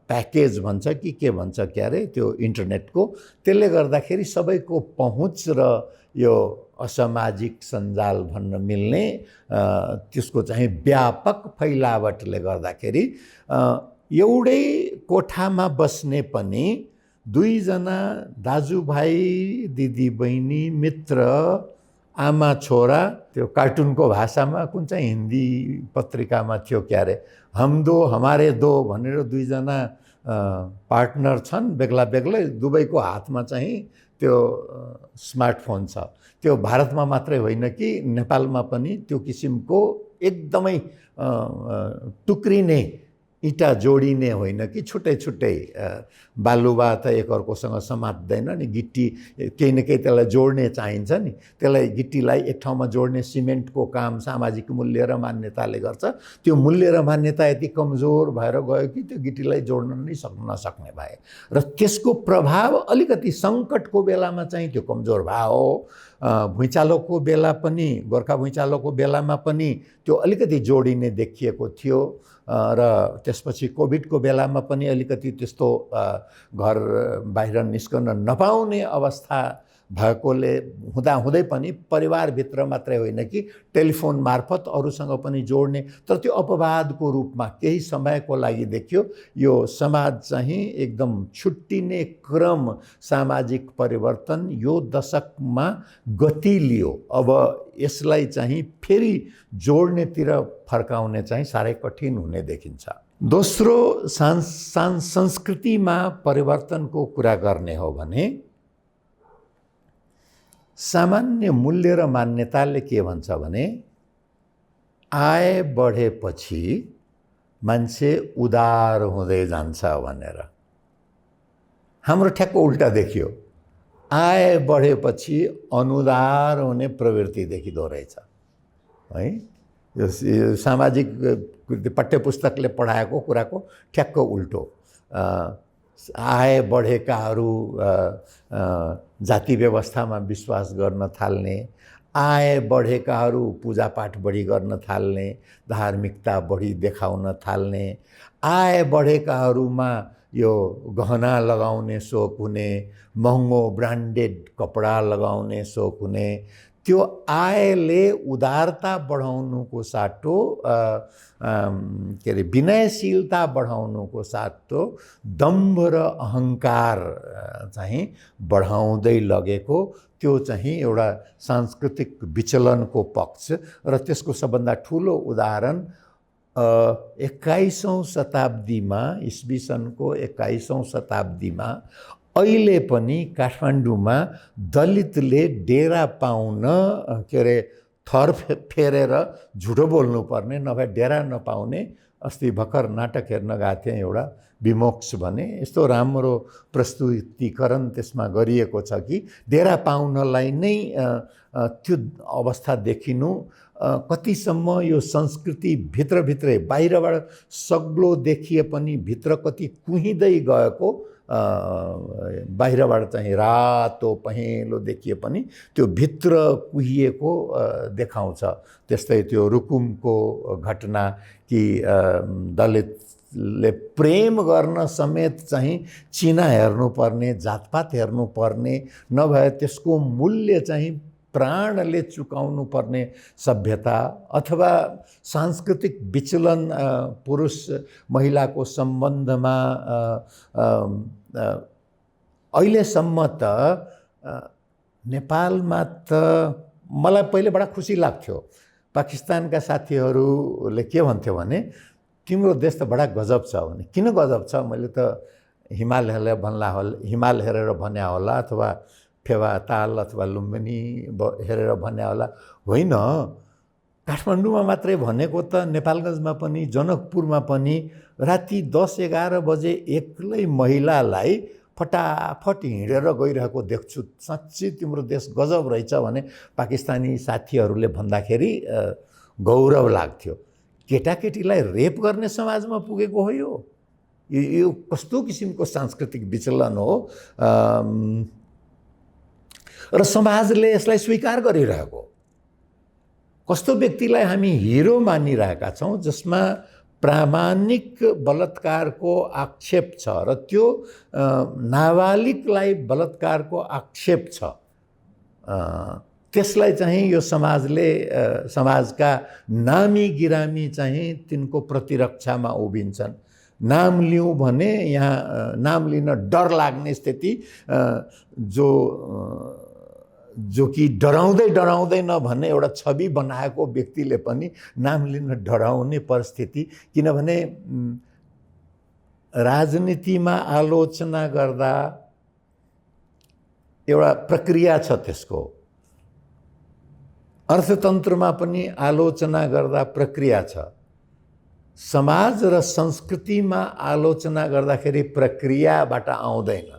प्याकेज भन्छ कि के भन्छ क्यारे त्यो इन्टरनेटको, त्यसले गर्दाखेरि सबैको पहुँच र यो असामाजिक सञ्जाल भन्न मिल्ने त्यसको चाहिँ व्यापक फैलावटले गर्दाखेरि एउटै कोठामा बस्ने पनि 2 जना दाजुभाइ दिदीबहिनी मित्र आमा छोरा, त्यो कार्टुनको भाषामा कुन चाहिँ हिन्दी पत्रिकामा थियो क्यारे, हम दो हमारे दो भनेर 2 जना पार्टनर छन् बेग्ला बेग्लै, दुवैको हातमा चाहिँ त्यो स्मार्टफोन छ। त्यो भारतमा मात्रै होइन कि नेपालमा पनि त्यो किसिमको एकदमै टुक्रिने इँटा जोडिने होइन कि छुट्टै छुट्टै बालुवा त एकअर्कोसँग समात्दैन नि, गिट्टी केही न केही त्यसलाई जोड्ने चाहिन्छ नि, त्यसलाई गिट्टीलाई एक ठाउँमा जोड्ने सिमेन्टको काम सामाजिक मूल्य र मान्यताले गर्छ। त्यो मूल्य र मान्यता यति कमजोर भएर गयो कि त्यो गिट्टीलाई जोड्न नै नसक्ने भए र त्यसको प्रभाव अलिकति सङ्कटको बेलामा चाहिँ त्यो कमजोर भयो भुइँचालोको बेला पनि गोर्खा भुइँचालोको बेलामा पनि त्यो अलिकति जोडिने देखिएको थियो र त्यसपछि कोभिडको बेलामा पनि अलिकति त्यस्तो घर बाहिर निस्कन नपाउने अवस्था भएकोले हुँदाहुँदै पनि परिवारभित्र मात्रै होइन कि टेलिफोन मार्फत अरूसँग पनि जोड्ने, तर त्यो अपवादको रूपमा केही समयको लागि देखियो। यो समाज चाहिँ एकदम छुट्टिने क्रम, सामाजिक परिवर्तन यो दशकमा गति लियो। अब यसलाई चाहिँ फेरि जोड्नेतिर फर्काउने चाहिँ साह्रै कठिन हुने देखिन्छ। दोस्रो, संस्कृतिमा परिवर्तनको कुरा गर्ने हो भने सामान्य मूल्य र मान्यताले के भन्छ भने आय बढेपछि मान्छे उदार हुँदै जान्छ भनेर। हाम्रो ठ्याक्क उल्टा देखियो, आय बढेपछि अनुदार हुने प्रवृत्ति देखिँदो रहेछ है। यो सामाजिक पाठ्यपुस्तकले पढाएको कुराको ठ्याक्क उल्टो। आय बढेकाहरू जाति व्यवस्थामा विश्वास गर्न थाल्ने, आय बढेकाहरू पूजापाठ बढी गर्न थाल्ने, धार्मिकता बढी देखाउन थाल्ने, आय बढेकाहरूमा यो गहना लगाउने सोख हुने, महँगो ब्रान्डेड कपडा लगाउने सोख हुने, त्यो आयले उदारता बढाउनुको साटो के अरे विनयशीलता बढाउनुको साटो दम्भ र अहङ्कार चाहिँ बढाउँदै लगेको, त्यो चाहिँ एउटा सांस्कृतिक विचलनको पक्ष। र त्यसको सबभन्दा ठुलो उदाहरण 21औं शताब्दीमा, इस्वी सनको 21औं शताब्दीमा अहिले पनि काठमाडौँमा दलितले डेरा पाउन के अरे थर फेरेर झुटो बोल्नुपर्ने, नभए डेरा नपाउने। अस्ति भर्खर नाटक हेर्न गएको थिएँ, एउटा विमोक्ष भने, यस्तो राम्रो प्रस्तुतीकरण त्यसमा गरिएको छ कि डेरा पाउनलाई नै त्यो अवस्था देखिनु कतिसम्म यो संस्कृति भित्रभित्रै, बाहिरबाट सग्लो देखिए पनि भित्र कति कुहिँदै गएको, बाहिरबाट चाहिँ रातो पहेँलो देखिए पनि त्यो भित्र कुहिएको देखाउँछ। त्यस्तै त्यो रुकुमको घटना कि दलितले प्रेम गर्न समेत चाहिँ चिना हेर्नुपर्ने, जातपात हेर्नुपर्ने, नभए त्यसको मूल्य चाहिँ प्राणले चुकाउनु पर्ने सभ्यता, अथवा सांस्कृतिक विचलन पुरुष महिलाको सम्बन्धमा अहिलेसम्म त नेपालमा त मलाई पहिले बडा खुसी लाग्थ्यो। पाकिस्तानका साथीहरूले के भन्थ्यो भने तिम्रो देश त बडा गजब छ भने। किन गजब छ? मैले त हिमाल हेरेर भन्या होला, अथवा फेवा ताल अथवा लुम्बिनी हेरेर भन्या होला। होइन, काठमाडौँमा मात्रै भनेको त नेपालगञ्जमा पनि, जनकपुरमा पनि राति 10-11 बजे एक्लै महिलालाई फटाफट हिँडेर गइरहेको देख्छु। साँच्चै तिम्रो देश गजब रहेछ भने पाकिस्तानी साथीहरूले भन्दाखेरि गौरव लाग्थ्यो। केटाकेटीलाई रेप गर्ने समाजमा पुगेको हो यो कस्तो किसिमको सांस्कृतिक विचलन हो र समाजले यसलाई स्वीकार गरिरहेको। कस्तो व्यक्तिलाई हामी हिरो मानिरहेका छौँ जसमा प्रामाणिक बलात्कारको आक्षेप छ र त्यो नाबालिगलाई बलात्कारको आक्षेप छ। त्यसलाई चाहिँ यो समाजले, समाजका नामी गिरामी चाहिँ तिनको प्रतिरक्षामा उभिन्छन्। नाम लिउँ भने यहाँ नाम लिन डर लाग्ने स्थिति, जो कि डराउँदैन भन्ने एउटा छवि बनाएको व्यक्तिले पनि नाम लिन डराउने परिस्थिति। किनभने राजनीतिमा आलोचना गर्दा एउटा प्रक्रिया छ त्यसको, अर्थतन्त्रमा पनि आलोचना गर्दा प्रक्रिया छ। समाज र संस्कृतिमा आलोचना गर्दाखेरि प्रक्रियाबाट आउँदैन,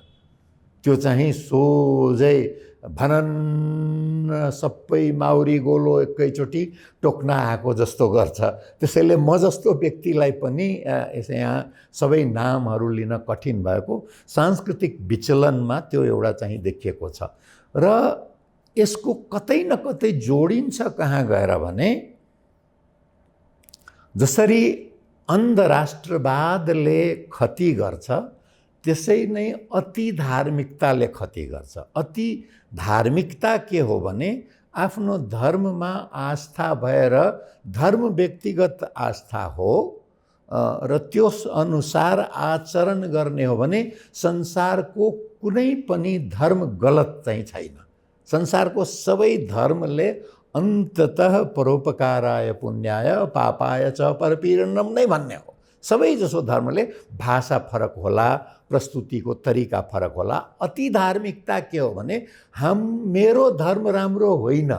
त्यो चाहिँ सोझै भनन सबै माउरी गोलो एकैचोटि टोक्न आएको जस्तो गर्छ। त्यसैले म जस्तो व्यक्तिलाई पनि यहाँ सबै नामहरू लिन कठिन भएको सांस्कृतिक विचलनमा त्यो एउटा चाहिँ देखिएको छ। र यसको कतै न कतै जोडिन्छ कहाँ गएर भने जसरी अन्धराष्ट्रवादले क्षति गर्छ त्यसै नै अति धार्मिकताले क्षति गर्छ। अति धार्मिकता के हो भने आफ्नो धर्ममा आस्था भएर धर्म व्यक्तिगत आस्था हो र त्यस अनुसार आचरण गर्ने हो भने संसारको कुनै पनि धर्म गलत चाहिँ छैन। संसारको सबै धर्मले अन्ततः परोपकाराय पुण्याय पापाय च परपीडनम नै भन्ने हो। सबै जसो धर्मले भाषा फरक होला, प्रस्तुतिको तरिका फरक होला। अति धार्मिकता के हो भने मेरो धर्म राम्रो होइन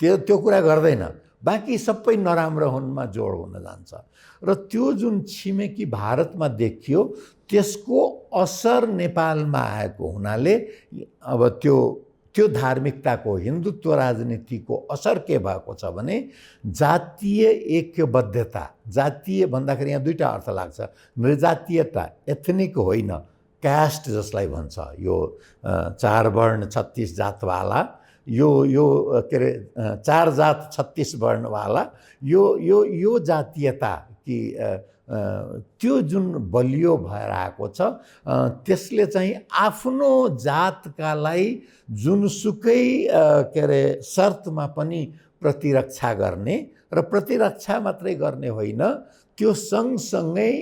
त्यो कुरा गर्दैन, बाँकी सबै नराम्रो हुनमा जोड हुन जान्छ। र त्यो जुन छिमेकी भारतमा देखियो त्यसको असर नेपालमा आएको हुनाले अब त्यो धार्मिकताको हिन्दुत्व राजनीतिको असर के भएको छ भने जातीय ऐक्यबद्धता। जातीय भन्दाखेरि यहाँ दुईटा अर्थ लाग्छ, नृजातीयता, एथनिक होइन, कास्ट जसलाई भन्छ, यो 4 वर्ण 36 जातवाला, यो के अरे 4 जात 36 वर्णवाला यो जातीयता कि त्यो जुन बलियो भएर आएको छ त्यसले चाहिँ आफ्नो जातकालाई जुनसुकै के अरे शर्तमा पनि प्रतिरक्षा गर्ने र प्रतिरक्षा मात्रै गर्ने होइन, त्यो सँगसँगै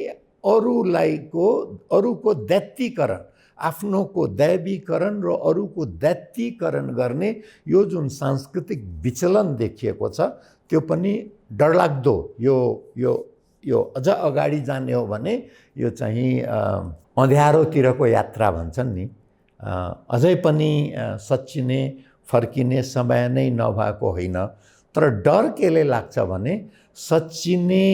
अरूको दैत्यीकरण, आफ्नोको दैवीकरण र अरूको दैत्यीकरण गर्ने यो जुन सांस्कृतिक विचलन देखिएको छ त्यो पनि डरलाग्दो। यो अझ अगाडि जाने हो भने यो चाहिँ अँध्यारोतिरको यात्रा भन्छन् नि, अझै पनि सच्चिने फर्किने समय नै नभएको होइन। तर डर केले लाग्छ भने सच्चिने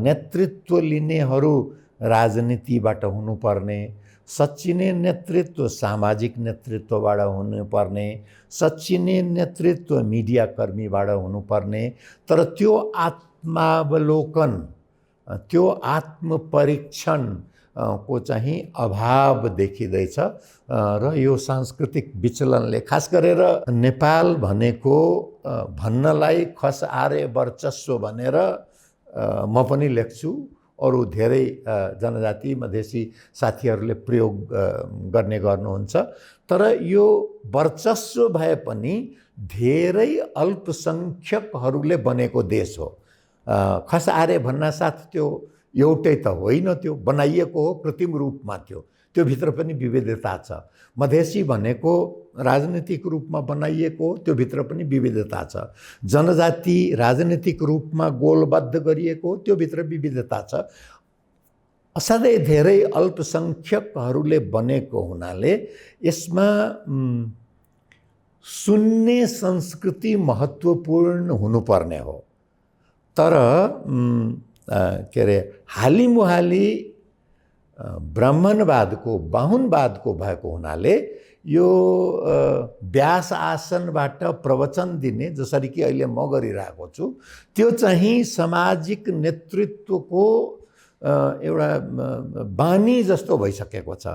नेतृत्व लिनेहरू राजनीतिबाट हुनुपर्ने, सच्चिने नेतृत्व सामाजिक नेतृत्वबाट हुनुपर्ने, सच्चिने नेतृत्व मिडियाकर्मीबाट हुनुपर्ने। तर त्यो आत्मावलोकन, त्यो आत्मपरीक्षण को चाहिँ अभाव देखिँदैछ र यो सांस्कृतिक विचलनले खास गरेर नेपाल भनेको भन्नलाई खस आर्य वर्चस्व भनेर म पनि लेख्छु, अरू धेरै जनजाति मधेसी साथीहरूले प्रयोग गर्ने गर्नुहुन्छ। तर यो वर्चस्व भए पनि धेरै अल्पसंख्यकहरूले बनेको देश हो। खस आर्य भन्नासाथ त्यो एउटै त होइन, त्यो बनाइएको हो, कृत्रिम रूपमा त्यो भित्र पनि विविधता छ। मधेसी भनेको राजनीतिक रूपमा बनाइएको हो, त्यो भित्र पनि विविधता छ। जनजाति राजनीतिक रूपमा गोलबद्ध गरिएको, त्यो भित्र विविधता छ। असाध्यै धेरै अल्पसंख्यकहरूले बनेको हुनाले यसमा सुन्ने संस्कृति महत्त्वपूर्ण हुनुपर्ने हो। तर के अरे हालिमुहाली ब्राह्मणवादको बाहुनवादको भएको हुनाले यो व्यास आसनबाट प्रवचन दिने, जसरी कि अहिले म गरिरहेको छु, त्यो चाहिँ सामाजिक नेतृत्वको एउटा बानी जस्तो भइसकेको छ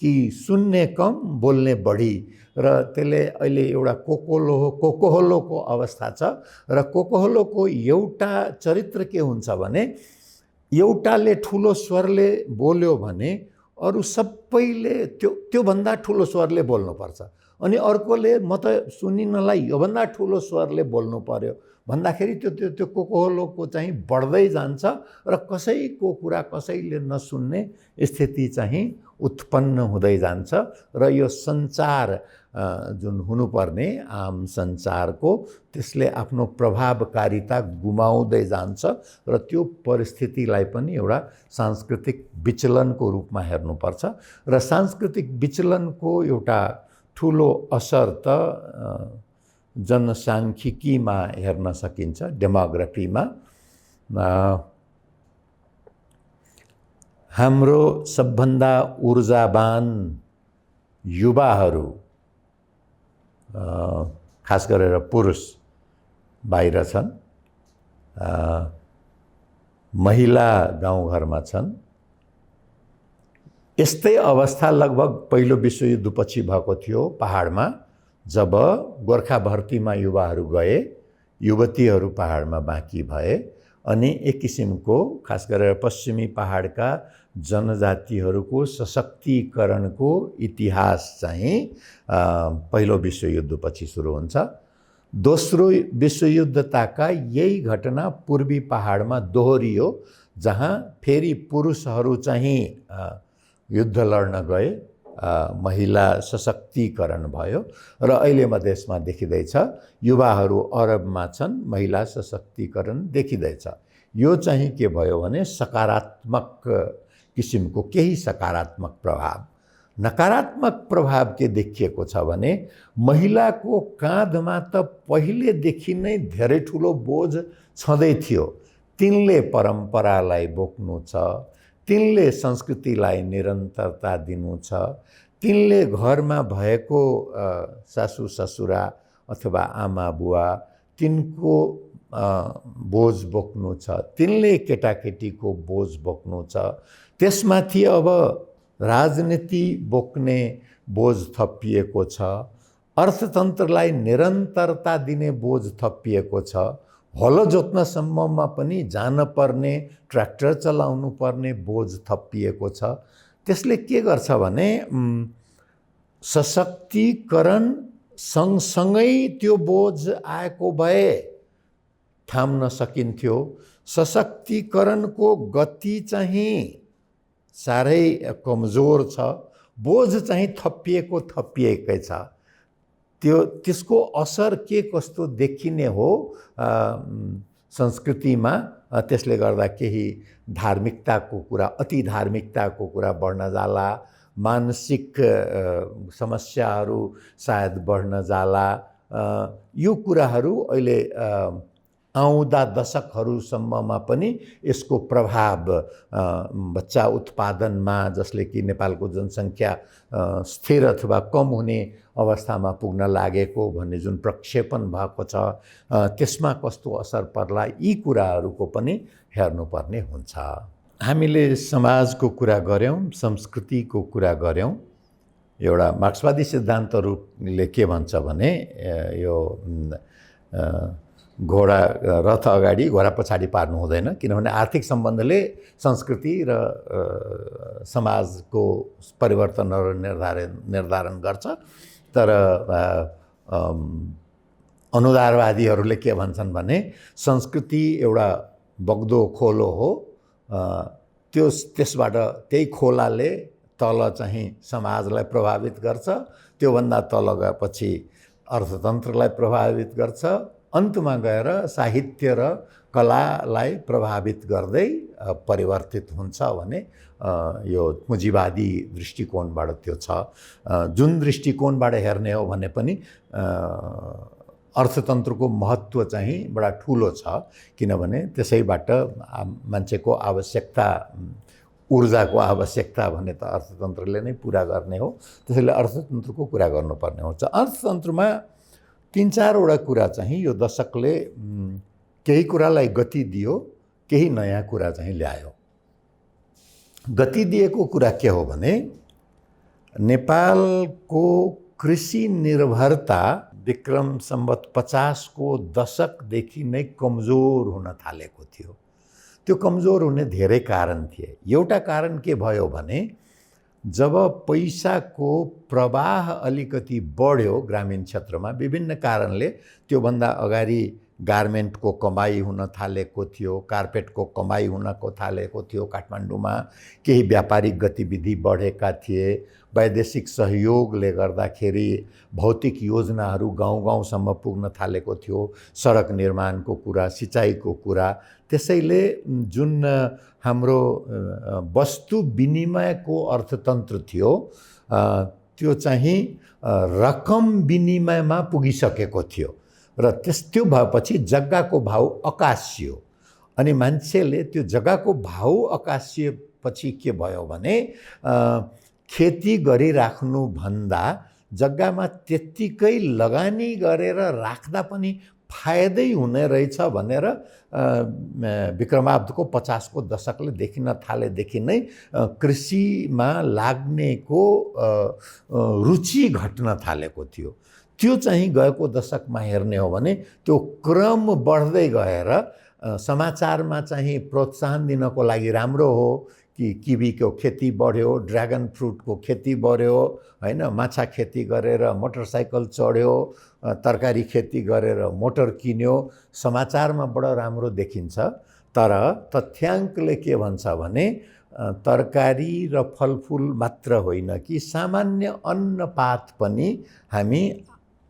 कि सुन्ने कम बोल्ने बढी। र त्यसले अहिले एउटा कोकोहोलोको अवस्था छ। र कोकोहोलोको एउटा चरित्र के हुन्छ भने एउटाले ठुलो स्वरले बोल्यो भने अरू सबैले त्योभन्दा ठुलो स्वरले बोल्नुपर्छ, अनि अर्कोले म त सुनिनलाई योभन्दा ठुलो स्वरले बोल्नु पर्यो भन्दाखेरि त्यो कोकोहोलोको चाहिँ बढ्दै जान्छ र कसैको कुरा कसैले नसुन्ने स्थिति चाहिँ उत्पन्न हुँदै जान्छ। र यो सञ्चार जुन हुनुपर्ने आम सञ्चारको, त्यसले आफ्नो प्रभावकारिता गुमाउँदै जान्छ र त्यो परिस्थितिलाई पनि एउटा सांस्कृतिक विचलनको रूपमा हेर्नुपर्छ। र सांस्कृतिक विचलनको एउटा ठुलो असर त जनसाङ्ख्यिकीमा हेर्न सकिन्छ, डेमोग्राफीमा। हाम्रो सबभन्दा ऊर्जावान युवाहरू खास गरेर पुरुष बाहिर छन्, महिला गाउँघरमा छन्। यस्तै अवस्था लगभग पहिलो विश्वयुद्धपछि भएको थियो पहाडमा। जब गोर्खा भर्तीमा युवाहरू गए, युवतीहरू पहाडमा बाँकी भए अनि एक किसिमको खास गरेर पश्चिमी पहाडका जनजातिहरूको सशक्तिकरणको इतिहास चाहिँ पहिलो विश्वयुद्धपछि सुरु हुन्छ। दोस्रो विश्वयुद्धताका यही घटना पूर्वी पहाडमा दोहोरियो, जहाँ फेरि पुरुषहरू चाहिँ युद्ध लड्न गए, महिला सशक्तिकरण भयो र अहिले मधेसमा देखिँदैछ युवाहरू अरबमा छन्, महिला सशक्तिकरण देखिँदैछ। यो चाहिँ के भयो भने सकारात्मक किसिमको केही सकारात्मक प्रभाव। नकारात्मक प्रभाव के देखिएको छ भने महिलाको काँधमा त पहिलेदेखि नै धेरै ठुलो बोझ छँदै थियो। तिनले परम्परालाई बोक्नु छ, तिनले संस्कृतिलाई निरन्तरता दिनु छ, तिनले घरमा भएको सासू ससुरा अथवा आमा बुवा तिनको बोझ बोक्नु छ, तिनले केटाकेटीको बोझ बोक्नु छ। त्यसमाथि अब राजनीति बोक्ने बोझ थपिएको छ, अर्थतन्त्रलाई निरन्तरता दिने बोझ थपिएको छ, हलो जोत्नसम्ममा पनि जान पर्ने, ट्र्याक्टर चलाउनु पर्ने बोझ थपिएको छ। त्यसले के गर्छ भने सशक्तिकरण सँगसँगै त्यो बोझ आएको भए थाम्न सकिन्थ्यो। सशक्तिकरणको गति चाहिँ साह्रै कमजोर छ, बोझ चाहिँ थपिएकै छ। त्यसको असर के कस्तो देखिने हो संस्कृतिमा, त्यसले गर्दा केही धार्मिकताको कुरा, अति धार्मिकताको कुरा बढ्न जाला, मानसिक समस्याहरू सायद बढ्न जाला। यो कुराहरू अहिले आउँदा दशकहरूसम्ममा पनि यसको प्रभाव बच्चा उत्पादनमा, जसले कि नेपालको जनसङ्ख्या स्थिर अथवा कम हुने अवस्थामा पुग्न लागेको भन्ने जुन प्रक्षेपण भएको छ, त्यसमा कस्तो असर पर्ला, यी कुराहरूको पनि हेर्नुपर्ने हुन्छ। हामीले समाजको कुरा गऱ्यौँ, संस्कृतिको कुरा गऱ्यौँ। एउटा मार्क्सवादी सिद्धान्तहरूले के भन्छ भने यो घोडा रथ अगाडि घोडा पछाडि पार्नु हुँदैन, किनभने आर्थिक सम्बन्धले संस्कृति र समाजको परिवर्तनहरू निर्धारण गर्छ। तर अनुदारवादीहरूले के भन्छन् भने संस्कृति एउटा बग्दो खोलो हो, त्यसबाट त्यही खोलाले तल चाहिँ समाजलाई प्रभावित गर्छ, त्योभन्दा तल गएपछि अर्थतन्त्रलाई प्रभावित गर्छ, अन्तमा गएर साहित्य र कलालाई प्रभावित गर्दै परिवर्तित हुन्छ भने यो पुँजीवादी दृष्टिकोणबाट त्यो छ। जुन दृष्टिकोणबाट हेर्ने हो भने पनि अर्थतन्त्रको महत्त्व चाहिँ बडा ठुलो छ, किनभने त्यसैबाट मान्छेको आवश्यकता, ऊर्जाको आवश्यकता भने त अर्थतन्त्रले नै पुरा गर्ने हो। त्यसैले अर्थतन्त्रको कुरा गर्नुपर्ने हुन्छ। अर्थतन्त्रमा 3-4वटा कुरा चाहिँ यो दशकले केही कुरालाई गति दियो, केही नयाँ कुरा चाहिँ ल्यायो। गति दिएको कुरा के हो भने नेपालको कृषि निर्भरता विक्रम सम्वत 50 को दशकदेखि नै कमजोर हुन थालेको थियो। त्यो कमजोर हुने धेरै कारण थिए। एउटा कारण के भयो भने जब पैसाको प्रवाह अलिकति बढ्यो ग्रामीण क्षेत्रमा, विभिन्न कारणले, त्योभन्दा अगाडि गार्मेन्टको कमाई हुन थालेको थियो, कार्पेटको कमाई हुनको थालेको थियो काठमाडौँमा, केही व्यापारिक गतिविधि बढेका थिए, वैदेशिक सहयोगले गर्दाखेरि भौतिक योजनाहरू गाउँ-गाउँसम्म पुग्न थालेको थियो, सडक निर्माणको कुरा, सिँचाइको कुरा। त्यसैले जुन हाम्रो वस्तु विनिमयको अर्थतन्त्र थियो त्यो चाहिँ रकम विनिमयमा पुगिसकेको थियो र त्यो भएपछि जग्गाको भाउ अकासियो। अनि मान्छेले त्यो जग्गाको भाउ अकासिएपछि के भयो भने खेती गरिराख्नु भन्दा जग्गामा त्यत्तिकै लगानी गरेर राख्दा पनि फायदै हुने रहेछ भनेर विक्रमाब्दको 50 को दशकले देखिन थालेदेखि नै कृषिमा लाग्नेको रुचि घट्न थालेको थियो। त्यो चाहिँ गएको दशकमा हेर्ने हो भने त्यो क्रम बढ्दै गएर समाचारमा चाहिँ प्रोत्साहन दिनको लागि राम्रो हो कि किवीको खेती बढ्यो, ड्र्यागन फ्रुटको खेती बढ्यो, हैन, माछा खेती गरेर मोटरसाइकल चढ्यो, तरकारी खेती गरेर मोटर किन्यो, समाचारमा बडो राम्रो देखिन्छ। तर तथ्याङ्कले के भन्छ भने तरकारी र फलफुल मात्र होइन कि सामान्य अन्नपात पनि हामी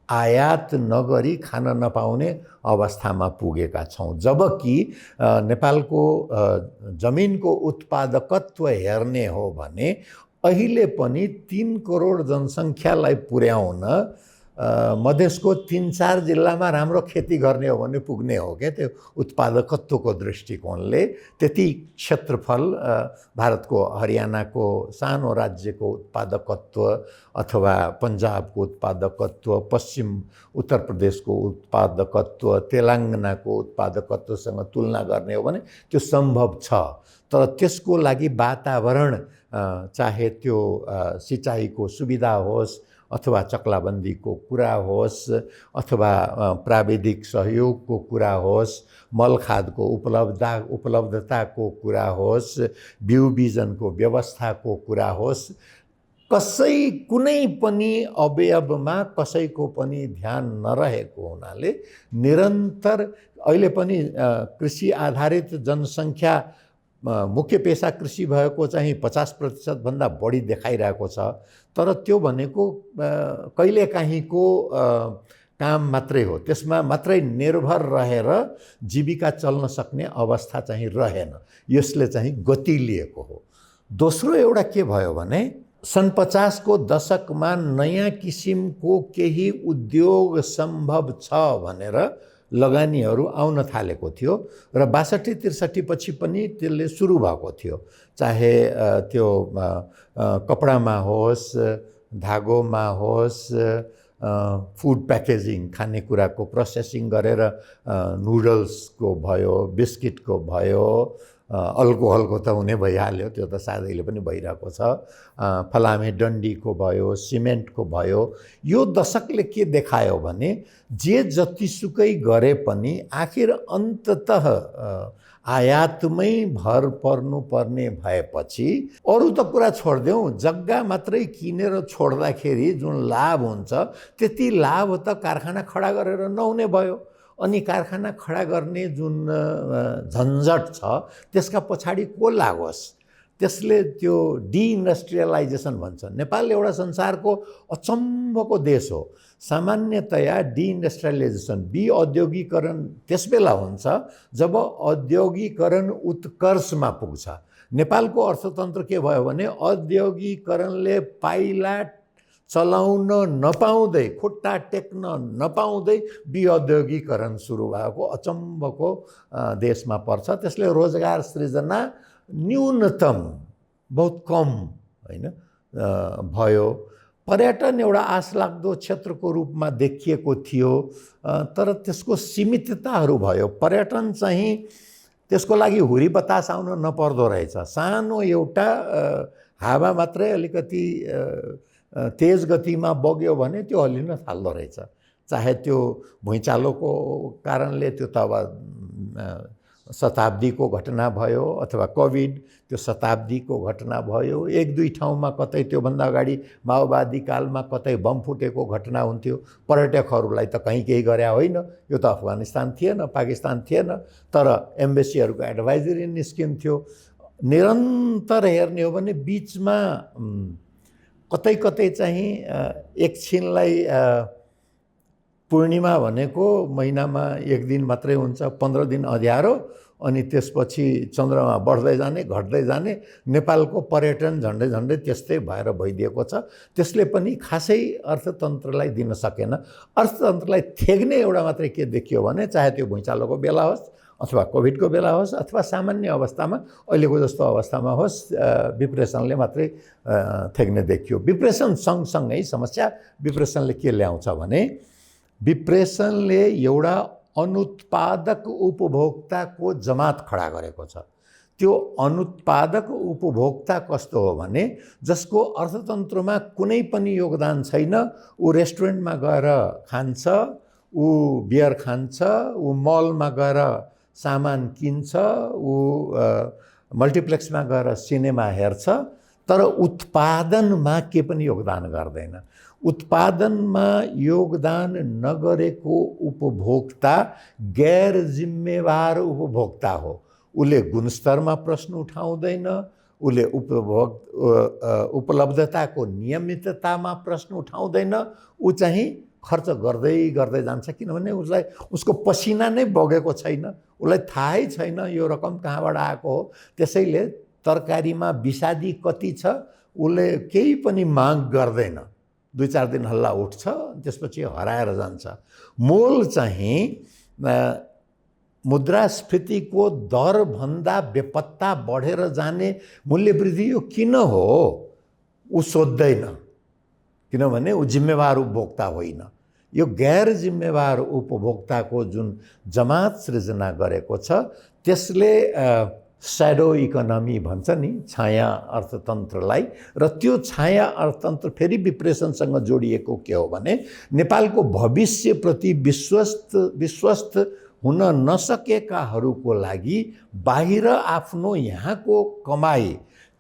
आयात नगरी खान नपाउने अवस्थामा पुगेका छौँ। जबकि नेपालको जमिनको उत्पादकत्व हेर्ने हो भने अहिले पनि 3 करोड जनसङ्ख्यालाई पुर्याउन मधेसको 3-4 जिल्लामा राम्रो खेती गर्ने हो भने पुग्ने हो क्या त्यो उत्पादकत्वको दृष्टिकोणले। त्यति क्षेत्रफल भारतको हरियाणाको सानो राज्यको उत्पादकत्व अथवा पन्जाबको उत्पादकत्व, पश्चिम उत्तर प्रदेशको उत्पादकत्व, तेलङ्गानाको उत्पादकत्वसँग तुलना गर्ने हो भने त्यो सम्भव छ। तर त्यसको लागि वातावरण, चाहे त्यो सिँचाइको सुविधा होस् अथवा चक्लाबन्दीको कुरा होस् अथवा प्राविधिक सहयोगको कुरा होस्, मलखादको उपलब्धताको कुरा होस्, बिउ बिजनको व्यवस्थाको कुरा होस्, कुनै पनि अवयवमा कसैको पनि ध्यान नरहेको हुनाले निरन्तर अहिले पनि कृषि आधारित जनसङ्ख्या मुख्य पेशा कृषि भएको चाहिँ 50% भन्दा बढी देखाइरहेको छ। तर त्यो भनेको कहिलेकाहीँको काम मात्रै हो, त्यसमा मात्रै निर्भर रहेर जीविका चल्न सक्ने अवस्था चाहिँ रहेन। यसले चाहिँ गति लिएको हो। दोस्रो एउटा के भयो भने सन् 50 को दशकमा नयाँ किसिमको केही उद्योग सम्भव छ भनेर लगानीहरू आउन थालेको थियो र 62-63 पछि पनि त्यसले सुरु भएको थियो। चाहे त्यो कपडामा होस्, धागोमा होस्, फुड प्याकेजिङ, खानेकुराको प्रोसेसिङ गरेर नुडल्सको भयो, बिस्किटको भयो, अल्कोहलको त हुने भइहाल्यो, त्यो त साधैले पनि भइरहेको छ, फलामे डन्डीको भयो, सिमेन्टको भयो। यो दशकले के देखायो भने जे जतिसुकै गरे पनि आखिर अन्ततः आयातमै भर पर्नुपर्ने भएपछि अरू त कुरा छोडिदेऊ, जग्गा मात्रै किनेर छोड्दाखेरि जुन लाभ हुन्छ त्यति लाभ त कारखाना खडा गरेर नहुने भयो। अनि कारखाना खडा गर्ने जुन झन्झट छ त्यसका पछाडि को लागोस्, त्यसले त्यो डिइन्डस्ट्रियलाइजेसन भन्छ। नेपाल एउटा संसारको अचम्मको देश हो। सामान्यतया डिइन्डस्ट्रियलाइजेसन, विऔद्योगिकरण त्यसबेला हुन्छ जब औद्योगिकरण उत्कर्षमा पुग्छ। नेपालको अर्थतन्त्र के भयो भने औद्योगिकरणले पाइला चलाउन नपाउँदै, खुट्टा टेक्न नपाउँदै विऔद्योगिकरण सुरु भएको अचम्मको देशमा पर्छ। त्यसले रोजगार सृजना न्यूनतम, बहुत कम हैन भयो। पर्यटन एउटा आशलाग्दो क्षेत्रको रूपमा देखिएको थियो, तर त्यसको सीमितताहरू भयो। पर्यटन चाहिँ त्यसको लागि हुरी बतास आउन नपर्दो रहेछ। सानो एउटा हावा मात्रै अलिकति तेज गतिमा बग्यो भने त्यो हल्लिन थाल्दो रहेछ। चाहे त्यो भुइँचालोको कारणले, त्यो त अब शताब्दीको घटना भयो, अथवा कोभिड त्यो शताब्दीको घटना भयो। 1-2 ठाउँमा कतै त्योभन्दा अगाडि माओवादी कालमा कतै बम फुटेको घटना हुन्थ्यो। पर्यटकहरूलाई त कहीँ केही गरे होइन। यो त अफगानिस्तान थिएन, पाकिस्तान थिएन, तर एम्बेसीहरूको एडभाइजरी निस्किन्थ्यो। निरन्तर हेर्ने हो भने बिचमा कतै कतै चाहिँ एकछिनलाई पूर्णिमा भनेको महिनामा 1 दिन मात्रै हुन्छ, 15 दिन अँध्यारो, अनि त्यसपछि चन्द्रमा बढ्दै जाने, घट्दै जाने। नेपालको पर्यटन झन्डै झन्डै त्यस्तै भएर भइदिएको छ। त्यसले पनि खासै अर्थतन्त्रलाई दिन सकेन। अर्थतन्त्रलाई थेग्ने एउटा मात्रै के देखियो भने, चाहे त्यो भुइँचालोको बेला होस् अथवा कोभिडको बेला होस् अथवा सामान्य अवस्थामा अहिलेको जस्तो अवस्थामा होस्, डिप्रेसनले मात्रै थेग्ने देखियो। डिप्रेसन सँगसँगै समस्या डिप्रेसनले के ल्याउँछ भने, डिप्रेसनले एउटा अनुत्पादक उपभोक्ताको जमात खडा गरेको छ। त्यो अनुत्पादक उपभोक्ता कस्तो हो भने जसको अर्थतन्त्रमा कुनै पनि योगदान छैन, ऊ रेस्टुरेन्टमा गएर खान्छ, ऊ बियर खान्छ, ऊ मलमा गएर सामान किन्छ, ऊ मल्टिप्लेक्समा गएर सिनेमा हेर्छ, तर उत्पादनमा के पनि योगदान गर्दैन। उत्पादनमा योगदान नगरेको उपभोक्ता गैर जिम्मेवार उपभोक्ता हो। उसले गुणस्तरमा प्रश्न उठाउँदैन, उसले उपलब्धताको नियमिततामा प्रश्न उठाउँदैन, ऊ चाहिँ खर्च गर्दै गर्दै जान्छ, किनभने उसलाई उसको पसिना नै बगेको छैन, उसलाई थाहै छैन यो रकम कहाँबाट आएको हो। त्यसैले तरकारीमा विषादी कति छ उसले केही पनि माग गर्दैन, 2-4 दिन हल्ला उठ्छ, त्यसपछि हराएर जान्छ। मोल चाहिँ मुद्रास्फीतिको दरभन्दा बेपत्ता बढेर जाने मूल्यवृद्धि यो किन हो ऊ सोध्दैन, किनभने ऊ जिम्मेवार उपभोक्ता होइन। यो गैर जिम्मेवार उपभोक्ताको जुन जमात सृजना गरेको छ त्यसले स्याडो इकोनोमी भन्छ नि, छाया अर्थतन्त्रलाई। र त्यो छाया अर्थतन्त्र फेरि विप्रेसनसँग जोडिएको के हो भने नेपालको भविष्यप्रति विश्वस्त हुन नसकेकाहरूको लागि बाहिर आफ्नो यहाँको कमाई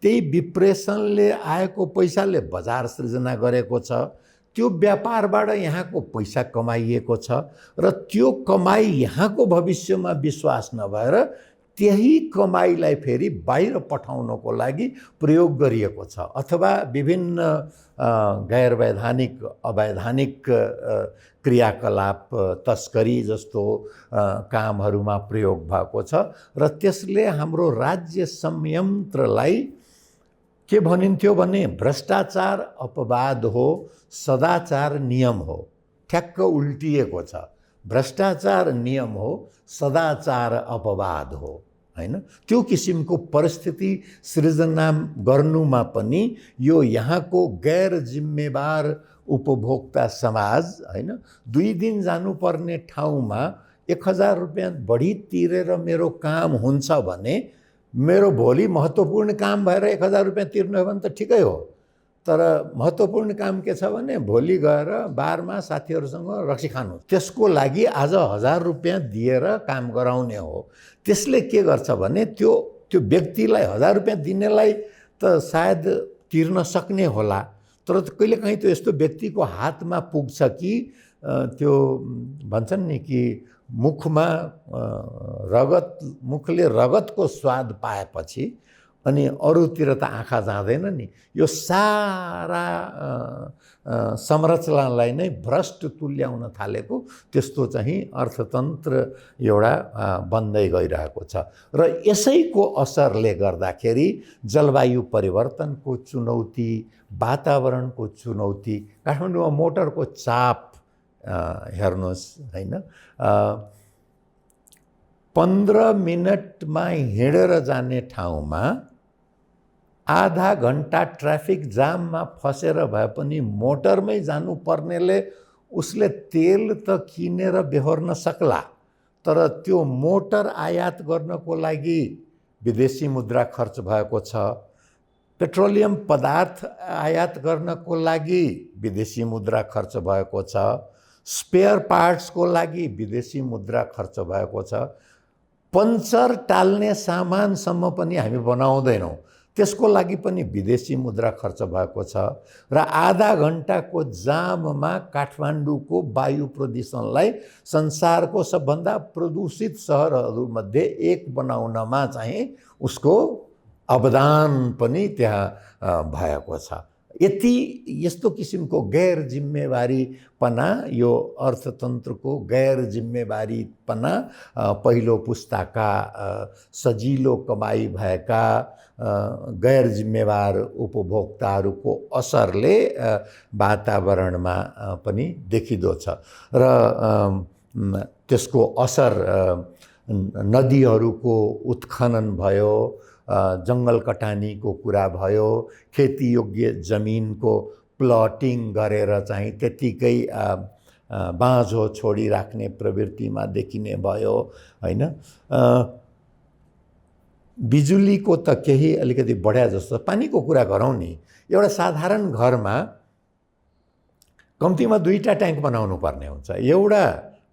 त्यही विप्रेसनले आएको पैसाले बजार सृजना गरेको छ, त्यो व्यापारबाट यहाँको पैसा कमाइएको छ र त्यो कमाई यहाँको भविष्यमा विश्वास नभएर त्यही कमाईलाई फेरि बाहिर पठाउनको लागि प्रयोग गरिएको छ, अथवा विभिन्न गैर वैधानिक अवैधानिक क्रियाकलाप तस्करी जस्तो कामहरूमा प्रयोग भएको छ। र त्यसले हाम्रो राज्य संयन्त्रलाई के भनिन्थ्यो भने भ्रष्टाचार अपवाद हो, सदाचार नियम हो। ठ्याक्क उल्टिएको छ, भ्रष्टाचार नियम हो, सदाचार अपवाद हो, हैन। त्यो किसिमको परिस्थिति सृजना गर्नुमा पनि यो यहाँको गैर जिम्मेवार उपभोक्ता समाज, हैन, 2 दिन जानुपर्ने ठाउँमा 1000 रुपैयाँ बढी तिरेर मेरो काम हुन्छ भने मेरो भोलि महत्त्वपूर्ण काम भएर 1000 रुपैयाँ तिर्नु हो भने त ठिकै हो, तर महत्त्वपूर्ण काम के छ भने भोलि गएर बारमा साथीहरूसँग रक्सी खानु, त्यसको लागि आज 1000 रुपैयाँ दिएर काम गराउने हो। त्यसले के गर्छ भने त्यो व्यक्तिलाई 1000 रुपैयाँ दिनेलाई त सायद तिर्न सक्ने होला, तर कहिलेकाहीँ त्यो यस्तो व्यक्तिको हातमा पुग्छ कि त्यो भन्छन् नि कि मुखले रगतको स्वाद पाएपछि अनि अरूतिर त आँखा जाँदैन नि। यो सारा संरचनालाई नै भ्रष्ट तुल्याउन थालेको त्यस्तो चाहिँ अर्थतन्त्र एउटा बन्दै गइरहेको छ। र यसैको असरले गर्दाखेरि जलवायु परिवर्तनको चुनौती, वातावरणको चुनौती, काठमाडौँमा मोटरको चाप हेर्नुहोस्, हैन, 15 मिनटमा हिँडेर जाने ठाउँमा आधा घन्टा ट्राफिक जाममा फसेर भए पनि मोटरमै जानुपर्नेले उसले तेल त किनेर बेहोर्न सक्ला, तर त्यो मोटर आयात गर्नको लागि विदेशी मुद्रा खर्च भएको छ, पेट्रोलियम पदार्थ आयात गर्नको लागि विदेशी मुद्रा खर्च भएको छ, स्पेयर पार्ट्सको लागि विदेशी मुद्रा खर्च भएको छ, पञ्चर टाल्ने सामानसम्म पनि हामी बनाउँदैनौँ, त्यसको लागि पनि विदेशी मुद्रा खर्च भएको छ। र आधा घन्टाको जाममा काठमाडौँको वायु प्रदूषणलाई संसारको सबभन्दा प्रदूषित सहरहरूमध्ये एक बनाउनमा चाहिँ उसको अवदान पनि त्यहाँ भएको छ। यस्तो किसिमको गैर जिम्मेवारीपना, यो अर्थतन्त्रको गैर जिम्मेवारीपना पहिलो पुस्ताका सजिलो कमाई भएका गैर जिम्मेवार उपभोक्ताहरूको असरले वातावरणमा पनि देखिदो छ। र त्यसको असर नदीहरूको उत्खनन भयो, जङ्गल कटानीको कुरा भयो, खेतीयोग्य जमिनको प्लटिङ गरेर चाहिँ त्यतिकै बाँझो छोडिराख्ने प्रवृत्तिमा देखिने भयो, हैन। बिजुलीको त केही अलिकति बढ्या जस्तो पानीको कुरा गरौँ नि। एउटा साधारण घरमा कम्तीमा 2टा ट्याङ्क बनाउनु पर्ने हुन्छ। एउटा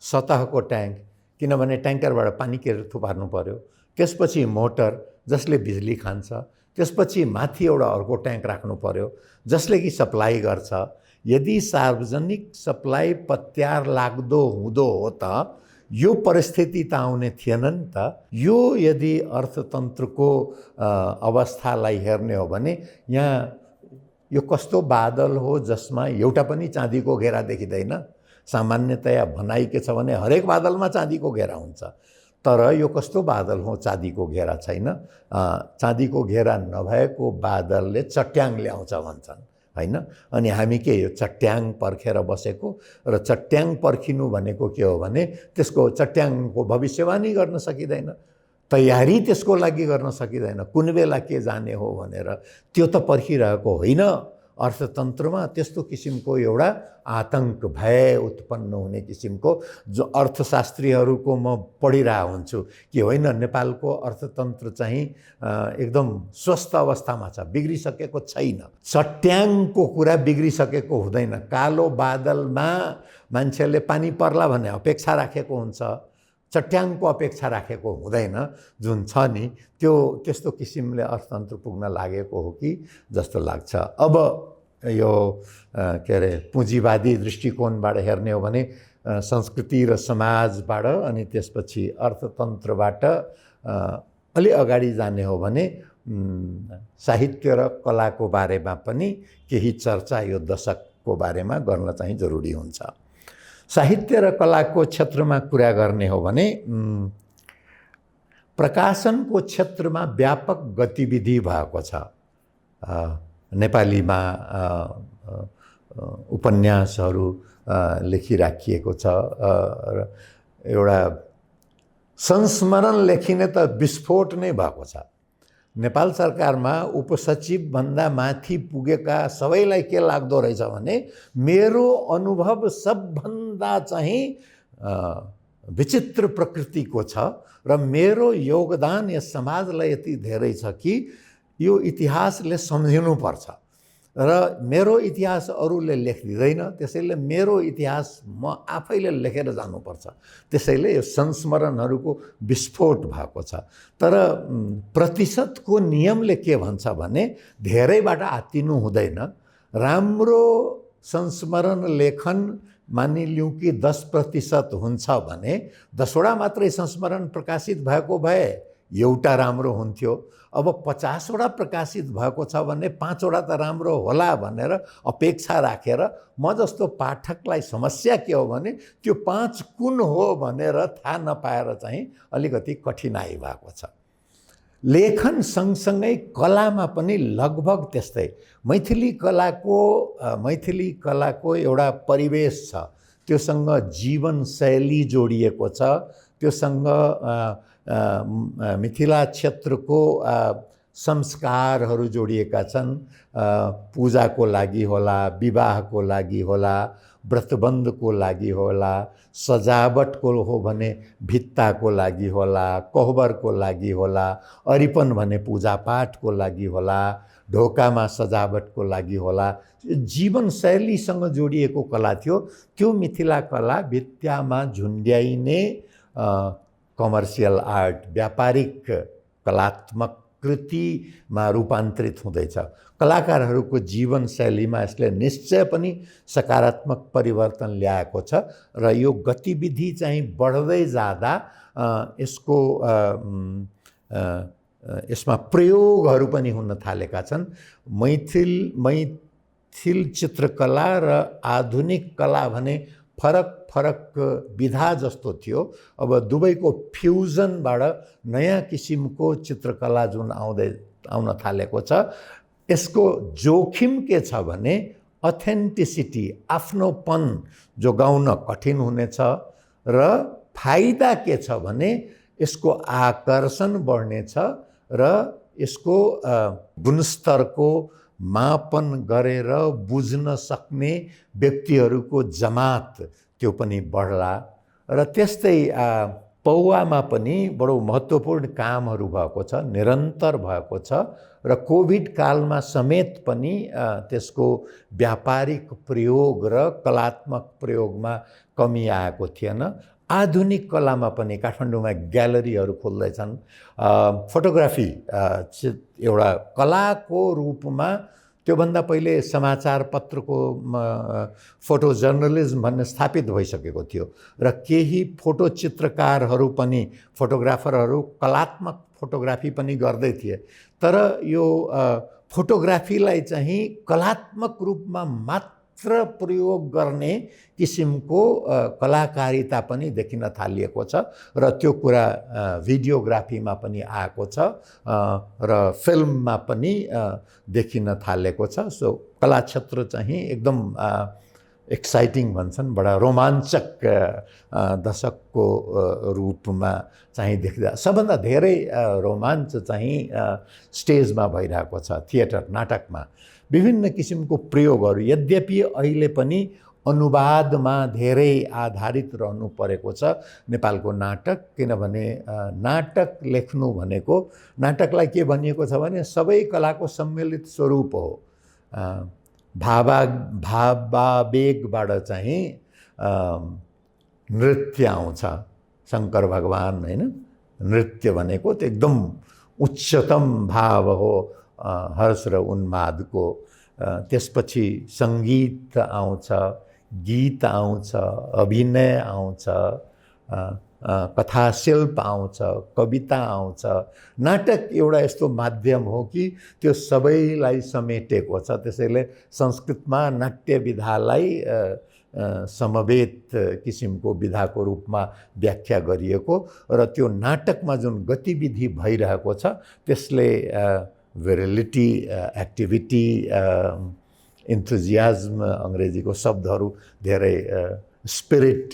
सतहको ट्याङ्क, किनभने ट्याङ्करबाट पानी थुपार्नु पर्यो, त्यसपछि मोटर जसले बिजुली खान्छ, त्यसपछि माथि एउटा अर्को ट्याङ्क राख्नु पर्यो जसले कि सप्लाई गर्छ। यदि सार्वजनिक सप्लाई पत्यार लाग्दो हुँदो हो त यो परिस्थिति त आउने थिएन नि त। यो यदि अर्थतन्त्रको अवस्थालाई हेर्ने हो भने यहाँ यो कस्तो बादल हो जसमा एउटा पनि चाँदीको घेरा देखिँदैन। सामान्यतया भनाइ के छ भने हरेक बादलमा चाँदीको घेरा हुन्छ, तर यो कस्तो बादल हो चाँदीको घेरा छैन। चाँदीको घेरा नभएको बादलले चट्याङ ल्याउँछ भन्छन्, होइन? अनि हामी के यो चट्याङ पर्खेर बसेको, र चट्याङ पर्खिनु भनेको के हो भने त्यसको चट्याङको भविष्यवाणी गर्न सकिँदैन, तयारी त्यसको लागि गर्न सकिँदैन, कुन बेला के जाने हो भनेर त्यो त पर्खिरहेको होइन। अर्थतन्त्रमा त्यस्तो किसिमको एउटा आतंक, भय उत्पन्न हुने किसिमको जो अर्थशास्त्रीहरूको म पढिरहेको हुन्छु कि होइन, नेपालको अर्थतन्त्र चाहिँ एकदम स्वस्थ अवस्थामा छ, बिग्रिसकेको छैन। चट्याङको कुरा बिग्रिसकेको हुँदैन। कालो बादलमा मान्छेले पानी पर्ला भन्ने अपेक्षा राखेको हुन्छ, चट्याङको अपेक्षा राखेको हुँदैन। जुन छ नि त्यो त्यस्तो किसिमले अर्थतन्त्र पुग्न लागेको हो कि जस्तो लाग्छ। अब यो के अरे पुँजीवादी दृष्टिकोणबाट हेर्ने हो भने संस्कृति र समाजबाट, अनि त्यसपछि अर्थतन्त्रबाट अलि अगाडि जाने हो भने साहित्य र कलाको बारेमा पनि केही चर्चा यो दशकको बारेमा गर्न चाहिँ जरुरी हुन्छ। साहित्य र कलाको क्षेत्रमा कुरा गर्ने हो भने प्रकाशनको क्षेत्रमा व्यापक गतिविधि भएको छ। नेपालीमा उपन्यासहरू लेखिराखिएको छ। एउटा संस्मरण लेखिने त विस्फोट नै भएको छ। नेपाल सरकारमा उपसचिवभन्दा माथि पुगेका सबैलाई के लाग्दो रहेछ भने मेरो अनुभव सबभन्दा चाहिँ विचित्र प्रकृतिको छ र मेरो योगदान यस समाजलाई यति धेरै छ कि यो इतिहासले सम्झिनुपर्छ, र मेरो इतिहास अरूले लेखिँदैन, त्यसैले मेरो इतिहास म आफैले लेखेर जानुपर्छ। त्यसैले यो संस्मरणहरूको विस्फोट भएको छ। तर प्रतिशतको नियमले के भन्छ भने धेरैबाट आत्तिनु हुँदैन। राम्रो संस्मरण लेखन मानिलिउँ कि 10% हुन्छ भने 10वटा मात्रै संस्मरण प्रकाशित भएको भए एउटा राम्रो हुन्थ्यो। अब 50वटा प्रकाशित भएको छ भने 5वटा त राम्रो होला भनेर अपेक्षा राखेर म जस्तो पाठकलाई समस्या के हो भने त्यो 5 कुन हो भनेर थाहा नपाएर चाहिँ अलिकति कठिनाइ भएको छ। लेखन सँगसँगै कलामा पनि लगभग त्यस्तै। मैथिली कलाको एउटा परिवेश छ, त्योसँग जीवनशैली जोडिएको छ, त्योसँग मिथिला क्षेत्रको संस्कारहरू जोडिएका छन्। पूजाको लागि होला, विवाहको लागि होला, व्रतबन्धको लागि होला, सजावटको हो भने भित्ताको लागि होला, कोहबरको लागि होला, अरिपन भने पूजापाठको लागि होला, ढोकामा सजावटको लागि होला। जीवनशैलीसँग जोडिएको कला थियो। त्यो मिथिला कला भित्तामा झुन्ड्याइने कमर्सियल आर्ट, व्यापारिक कलात्मक कृतिमा रूपान्तरित हुँदैछ। कलाकारहरूको जीवनशैलीमा यसले निश्चय पनि सकारात्मक परिवर्तन ल्याएको छ र यो गतिविधि चाहिँ बढ्दै जाँदा यसमा प्रयोगहरू पनि हुन थालेका छन्। मैथिल चित्रकला र आधुनिक कला भने फरक विधा जस्तो थियो। अब दुवैको फ्युजनबाट नयाँ किसिमको चित्रकला जुन आउन थालेको छ, यसको जोखिम के छ भने अथेन्टिसिटी, आफ्नोपन जोगाउन कठिन हुनेछ, र फाइदा के छ भने यसको आकर्षण बढ्नेछ र यसको गुणस्तरको मापन गरेर बुझ्न सक्ने व्यक्तिहरूको जमात त्यो पनि बढ्ला। र त्यस्तै पौवामा पनि बडो महत्त्वपूर्ण कामहरू भएको छ, निरन्तर भएको छ र कोभिड कालमा समेत पनि त्यसको व्यापारिक प्रयोग र कलात्मक प्रयोगमा कमी आएको थिएन। आधुनिक कलामा पनि काठमाडौँमा ग्यालरीहरू खोल्दैछन्। फोटोग्राफी एउटा कलाको रूपमा त्योभन्दा पहिले समाचार पत्रको फोटो जर्नलिज्म भन्ने स्थापित भइसकेको थियो र केही फोटो चित्रकारहरू पनि, फोटोग्राफरहरू कलात्मक फोटोग्राफी पनि गर्दै थिए। तर यो फोटोग्राफीलाई चाहिँ कलात्मक रूपमा मात्र प्रयोग गर्ने किसिमको कलाकारिता पनि देखिन थालिएको छ र त्यो कुरा भिडियोग्राफीमा पनि आएको छ र फिल्ममा पनि देखिन थालेको छ। सो कला क्षेत्र चाहिँ एकदम एक्साइटिङ भन्छन्, बडा रोमाञ्चक दशकको रूपमा चाहिँ देखिँदा सबभन्दा धेरै रोमाञ्च चाहिँ स्टेजमा भइरहेको छ, थिएटर नाटकमा विभिन्न किसिमको प्रयोगहरू। यद्यपि अहिले पनि अनुवादमा धेरै आधारित रहनु परेको छ नेपालको नाटक, किनभने नाटक लेख्नु भनेको, नाटकलाई के भनिएको छ भने सबै कलाको सम्मिलित स्वरूप हो। भावावेगबाट चाहिँ नृत्य आउँछ। शङ्कर भगवान हैन, नृत्य भनेको त्यो एकदम उच्चतम भाव हो, हर्ष र उन्मादको। त्यसपछि सङ्गीत आउँछ, गीत आउँछ, अभिनय आउँछ, कथाशिल्प आउँछ, कविता आउँछ। नाटक एउटा यस्तो माध्यम हो कि त्यो सबैलाई समेटेको छ। त्यसैले संस्कृतमा नाट्य विधालाई समवेत किसिमको विधाको रूपमा व्याख्या गरिएको र त्यो नाटकमा जुन गतिविधि भइरहेको छ त्यसले भेरिलिटी, एक्टिभिटी, इन्थुजियाज्म, अङ्ग्रेजीको शब्दहरू धेरै, स्पिरिट,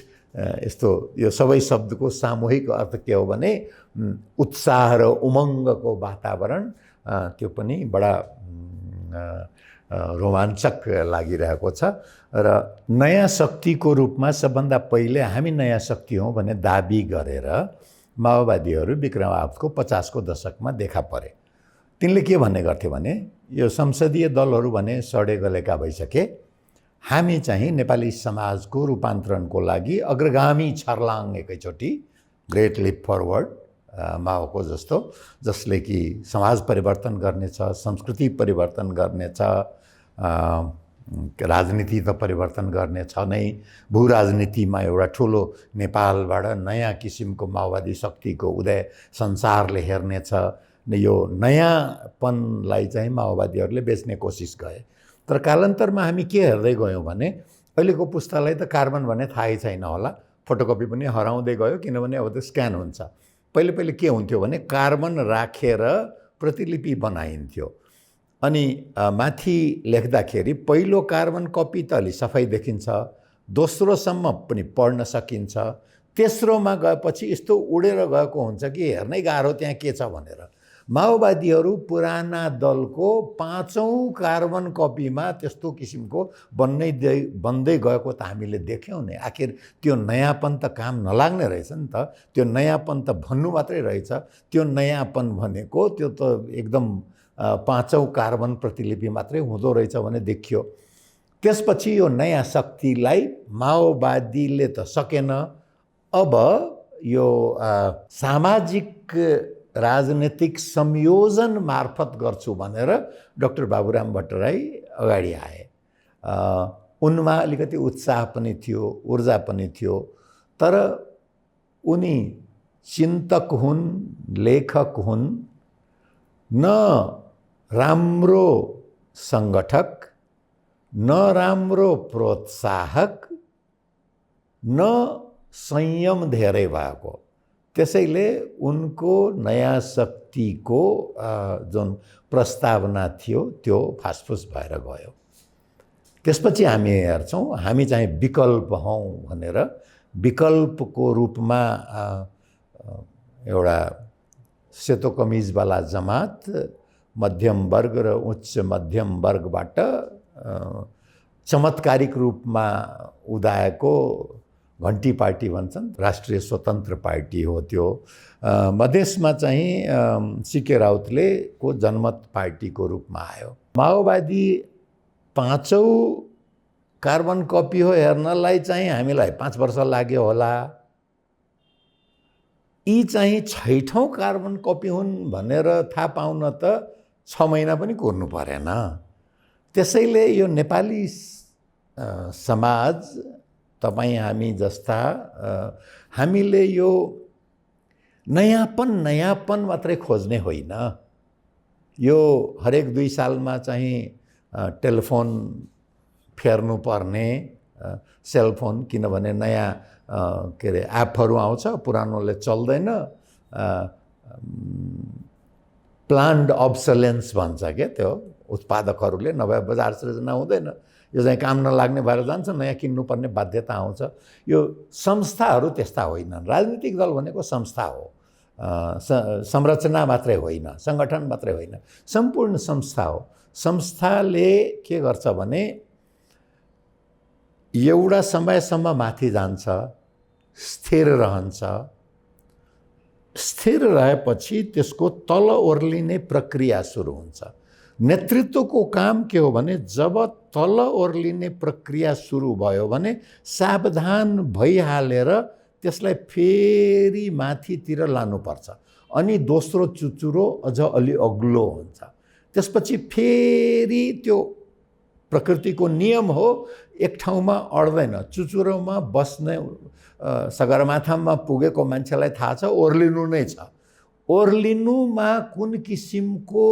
यस्तो यो सबै शब्दको सामूहिक अर्थ के हो भने उत्साह र उमङ्गको वातावरण। त्यो पनि बडा रोमाञ्चक लागिरहेको छ र नयाँ शक्तिको रूपमा सबभन्दा पहिले हामी नयाँ शक्ति हौँ भने दाबी गरेर माओवादीहरू विक्रम आबदको 50 को दशकमा देखा परे। तिनले के भन्ने गर्थे भने यो संसदीय दलहरू भने सडे गलेका भइसके, हामी चाहिँ नेपाली समाजको रूपान्तरणको लागि अग्रगामी छर्लाङ एकैचोटि, ग्रेट लिप फरवर्ड माओको जस्तो, जसले कि समाज परिवर्तन गर्नेछ, संस्कृति परिवर्तन गर्नेछ, राजनीति त परिवर्तन गर्नेछ नै, भू राजनीतिमा एउटा ठुलो नेपालबाट नयाँ किसिमको माओवादी शक्तिको उदय संसारले हेर्नेछ। यो नयाँपनलाई चाहिँ माओवादीहरूले बेच्ने कोसिस गरे। तर कालान्तरमा हामी के हेर्दै गयौँ भने अहिलेको पुस्तालाई त कार्बन भन्ने थाहै छैन होला, फोटोकपी पनि हराउँदै गयो, किनभने अब त स्क्यान हुन्छ। पहिले पहिले के हुन्थ्यो भने कार्बन राखेर प्रतिलिपि बनाइन्थ्यो, अनि माथि लेख्दाखेरि पहिलो कार्बन कपी त अलि सफाइ देखिन्छ, दोस्रोसम्म पनि पढ्न सकिन्छ, तेस्रोमा गएपछि यस्तो उडेर गएको हुन्छ कि हेर्नै गाह्रो त्यहाँ के छ भनेर। माओवादीहरू पुराना दलको 5औं कार्बन कपीमा त्यस्तो किसिमको बन्दै गएको त हामीले देख्यौँ नि। आखिर त्यो नयाँपन त काम नलाग्ने रहेछ नि त, त्यो नयाँपन त भन्नु मात्रै रहेछ। त्यो नयाँपन भनेको त्यो त एकदम 5औं कार्बन प्रतिलिपि मात्रै हुँदो रहेछ भने देखियो। त्यसपछि यो नयाँ शक्तिलाई माओवादीले त सकेन, अब यो सामाजिक राजनीतिक संयोजन मार्फत गर्छु भनेर डाक्टर बाबुराम भट्टराई अगाडि आए। उनमा अलिकति उत्साह पनि थियो, ऊर्जा पनि थियो, तर उनी चिन्तक हुन्, लेखक हुन्, न राम्रो सङ्गठक, न राम्रो प्रोत्साहक, न संयम धेरै भएको। त्यसैले उनको नयाँ शक्तिको जुन प्रस्तावना थियो त्यो फासफुस भएर गयो। त्यसपछि हामी हेर्छौँ, हामी चाहिँ विकल्प हौँ भनेर विकल्पको रूपमा एउटा सेतो कमिजवाला जमात मध्यम वर्ग र उच्च मध्यम वर्गबाट चमत्कारिक रूपमा उदाएको घन्टी पार्टी भन्छन्, राष्ट्रिय स्वतन्त्र पार्टी हो त्यो। मधेसमा चाहिँ सिके राउतले को जनमत पार्टीको रूपमा आयो। माओवादी पाँचौँ कार्बन कपी हो हेर्नलाई चाहिँ हामीलाई 5 वर्ष लाग्यो होला। यी चाहिँ 6ठौँ कार्बन कपी हुन् भनेर थाहा पाउन त 6 महिना पनि कुर्नु परेन। त्यसैले यो नेपाली समाज, तपाईँ हामी जस्ता, हामीले यो नयाँपन मात्रै खोज्ने होइन। यो हरेक 2 सालमा चाहिँ टेलिफोन फेर्नु पर्ने, सेलफोन, किनभने नयाँ के अरे एपहरू आउँछ, पुरानोले चल्दैन। प्लान्ड अब्सोलेन्स भन्छ क्या त्यो उत्पादकहरूले, नभए बजार सृजना हुँदैन। यो चाहिँ काम नलाग्ने भएर जान्छ, नयाँ किन्नुपर्ने बाध्यता आउँछ। यो संस्थाहरू त्यस्ता होइनन्। राजनीतिक दल भनेको संस्था हो, संरचना मात्रै होइन, सङ्गठन मात्रै होइन, सम्पूर्ण संस्था हो। संस्थाले के गर्छ भने एउटा समयसम्म माथि जान्छ, स्थिर रहन्छ। स्थिर रहेपछि त्यसको तल ओर्लिने प्रक्रिया सुरु हुन्छ। नेतृत्वको काम के हो भने जब तल ओर्लिने प्रक्रिया सुरु भयो भने सावधान भइहालेर त्यसलाई फेरि माथितिर लानुपर्छ। अनि दोस्रो चुचुरो अझ अलि अग्लो हुन्छ। त्यसपछि फेरि त्यो प्रकृतिको नियम हो, एक ठाउँमा अड्दैन। चुचुरोमा बस्ने सगरमाथामा पुगेको मान्छेलाई थाहा छ ओर्लिनु नै छ। ओर्लिनुमा कुन किसिमको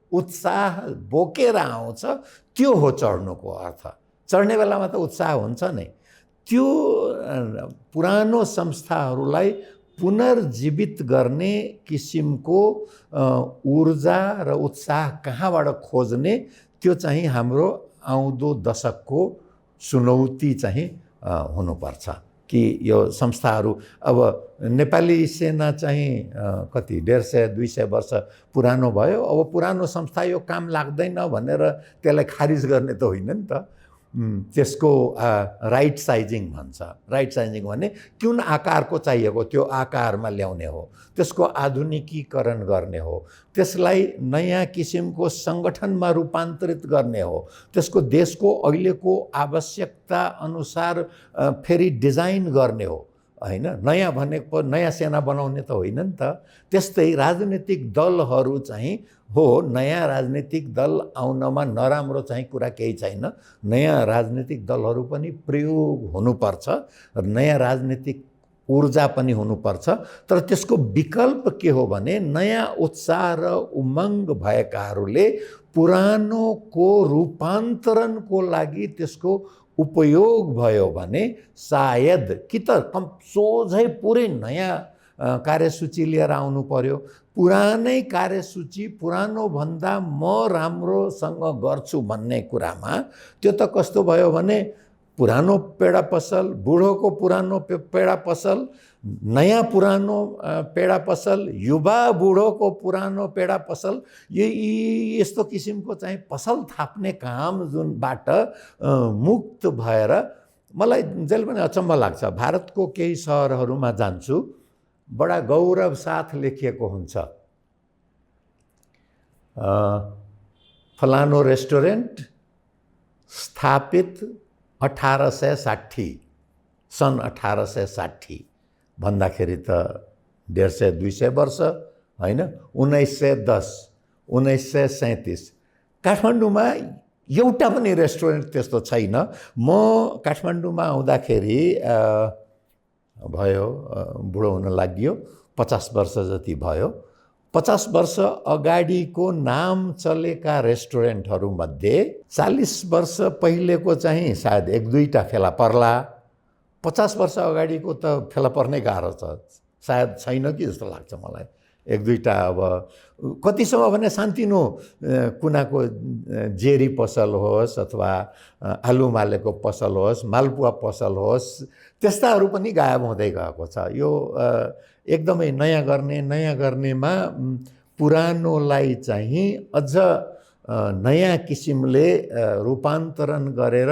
उत्साह बोकेर आउँछ त्यो हो चढ्नुको अर्थ। चढ्ने बेलामा त उत्साह हुन्छ नै। त्यो पुरानो संस्थाहरूलाई पुनर्जीवित गर्ने किसिमको ऊर्जा र उत्साह कहाँबाट खोज्ने, त्यो चाहिँ हाम्रो आउँदो दशकको चुनौती चाहिँ हुनुपर्छ। कि यो संस्थाहरू, अब नेपाली सेना चाहिँ कति 150-200 वर्ष पुरानो भयो। अब पुरानो संस्था यो काम लाग्दैन भनेर त्यसलाई खारिज गर्ने त होइन नि त। त्यसको राइट साइजिङ भन्छ। राइट साइजिङ भने कुन आकारको चाहिएको त्यो आकारमा ल्याउने हो, त्यसको आधुनिकीकरण गर्ने हो, त्यसलाई नयाँ किसिमको सङ्गठनमा रूपान्तरित गर्ने हो, त्यसको देशको अहिलेको आवश्यकता अनुसार फेरि डिजाइन गर्ने हो, होइन। नयाँ भनेको नयाँ सेना बनाउने त होइन नि त। त्यस्तै राजनीतिक दलहरू चाहिँ हो, नयाँ राजनीतिक दल आउनमा नराम्रो चाहिँ कुरा केही छैन। नयाँ राजनीतिक दलहरू पनि प्रयोग हुनुपर्छ र नयाँ राजनीतिक ऊर्जा पनि हुनुपर्छ। तर त्यसको विकल्प के हो भने नयाँ उत्साह र उमङ्ग भएकाहरूले पुरानोको रूपान्तरणको लागि त्यसको उपयोग भयो भने सायद कि त सोझै पुरै नयाँ कार्यसूची लिएर आउनु पर्यो। पुरानै कार्यसूची पुरानोभन्दा म राम्रोसँग गर्छु भन्ने कुरामा त्यो त कस्तो भयो भने पुरानो पेडा पसल, बुढोको पुरानो पेडा पसल, नयाँ पुरानो पेडा पसल, युवा बुढोको पुरानो पेडा पसल, यस्तो किसिमको चाहिँ पसल थाप्ने काम जुनबाट मुक्त भएर मलाई जहिले पनि अचम्म लाग्छ। भारतको केही सहरहरूमा जान्छु, बडा गौरव साथ लेखिएको हुन्छ फलानो रेस्टुरेन्ट स्थापित 1860, सन् 1860 भन्दाखेरि त 150-200 वर्ष होइन। 1910, 1937 काठमाडौँमा एउटा पनि रेस्टुरेन्ट त्यस्तो छैन। म काठमाडौँमा आउँदाखेरि भयो, बुढो हुन लाग्यो, 50 वर्ष जति भयो। 50 वर्ष अगाडिको नाम चलेका रेस्टुरेन्टहरूमध्ये 40 वर्ष पहिलेको चाहिँ सायद 1-2टा फेला पर्ला। 50 वर्ष अगाडिको त फेला पर्नै गाह्रो छ, सायद छैन कि जस्तो लाग्छ मलाई। 1-2टा अब कतिसम्म भने सान्तिनो कुनाको जेरी पसल होस् अथवा आलु मालेको पसल होस्, मालपुवा पसल होस्, त्यस्ताहरू पनि गायब हुँदै गएको छ। यो एकदमै नयाँ गर्नेमा पुरानोलाई चाहिँ अझ नयाँ किसिमले रूपान्तरण गरेर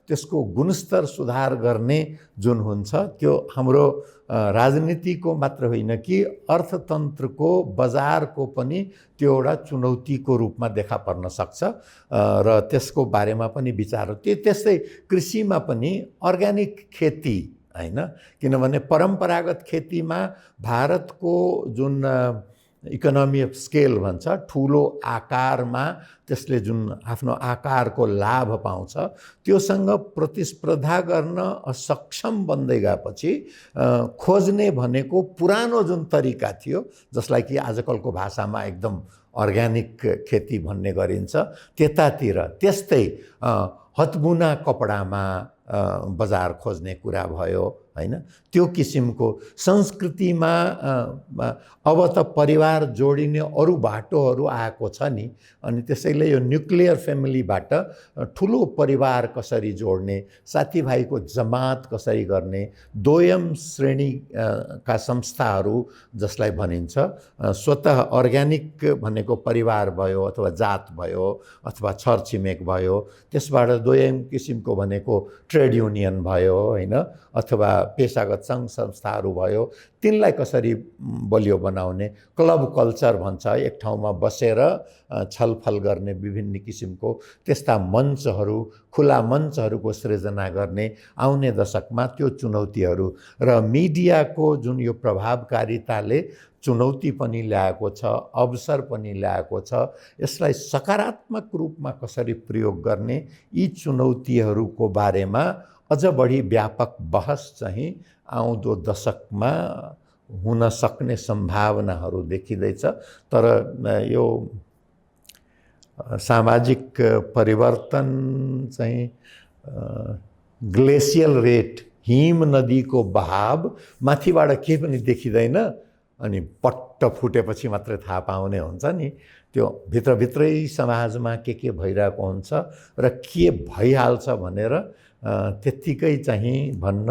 त्यसको गुणस्तर सुधार गर्ने जुन हुन्छ त्यो हाम्रो राजनीतिको मात्र होइन कि अर्थतन्त्रको बजारको पनि त्यो एउटा चुनौतीको रूपमा देखा पर्न सक्छ र त्यसको बारेमा पनि विचार त्यस्तै कृषिमा पनि अर्ग्यानिक खेती हैन, किनभने परम्परागत खेतीमा भारतको जुन इकोनोमी अफ स्केल भन्छ, ठुलो आकारमा त्यसले जुन आफ्नो आकारको लाभ पाउँछ त्योसँग प्रतिस्पर्धा गर्न असक्षम बन्दै गएपछि खोज्ने भनेको पुरानो जुन तरिका थियो जसलाई कि आजकलको भाषामा एकदम अर्ग्यानिक खेती भन्ने गरिन्छ त्यतातिर, त्यस्तै हतबुना कपडामा बजार खोज्ने कुरा भयो हैन, त्यो किसिमको संस्कृतिमा अब त परिवार जोडिने अरू बाटोहरू आएको छ नि, अनि त्यसैले यो न्युक्लियर फ्यामिलीबाट ठुलो परिवार कसरी जोड्ने, साथीभाइको जमात कसरी गर्ने, दोयम श्रेणी का संस्थाहरू जसलाई भनिन्छ, स्वतः अर्ग्यानिक भनेको परिवार भयो अथवा जात भयो अथवा छरछिमेक भयो, त्यसबाट दोयम किसिमको भनेको ट्रेड युनियन भयो हैन, अथवा पेशागत सङ्घ संस्थाहरू भयो, तिनलाई कसरी बलियो बनाउने, क्लब कल्चर भन्छ, एक ठाउँमा बसेर छलफल गर्ने विभिन्न किसिमको त्यस्ता मञ्चहरू, खुला मञ्चहरूको सृजना गर्ने आउने दशकमा त्यो चुनौतीहरू र मिडियाको जुन यो प्रभावकारिताले चुनौती पनि ल्याएको छ, अवसर पनि ल्याएको छ, यसलाई सकारात्मक रूपमा कसरी प्रयोग गर्ने, यी चुनौतीहरूको बारेमा अझ बढी व्यापक बहस चाहिँ आउँदो दशकमा हुन सक्ने सम्भावनाहरू देखिँदैछ। तर यो सामाजिक परिवर्तन चाहिँ ग्लेसियल रेट, हिम नदीको बहाव माथिबाट केही पनि देखिँदैन अनि पट्ट फुटेपछि मात्रै थाहा पाउने हुन्छ नि, त्यो भित्रभित्रै समाजमा के भइरहेको हुन्छ र के भइहाल्छ भनेर त्यत्तिकै चाहिँ भन्न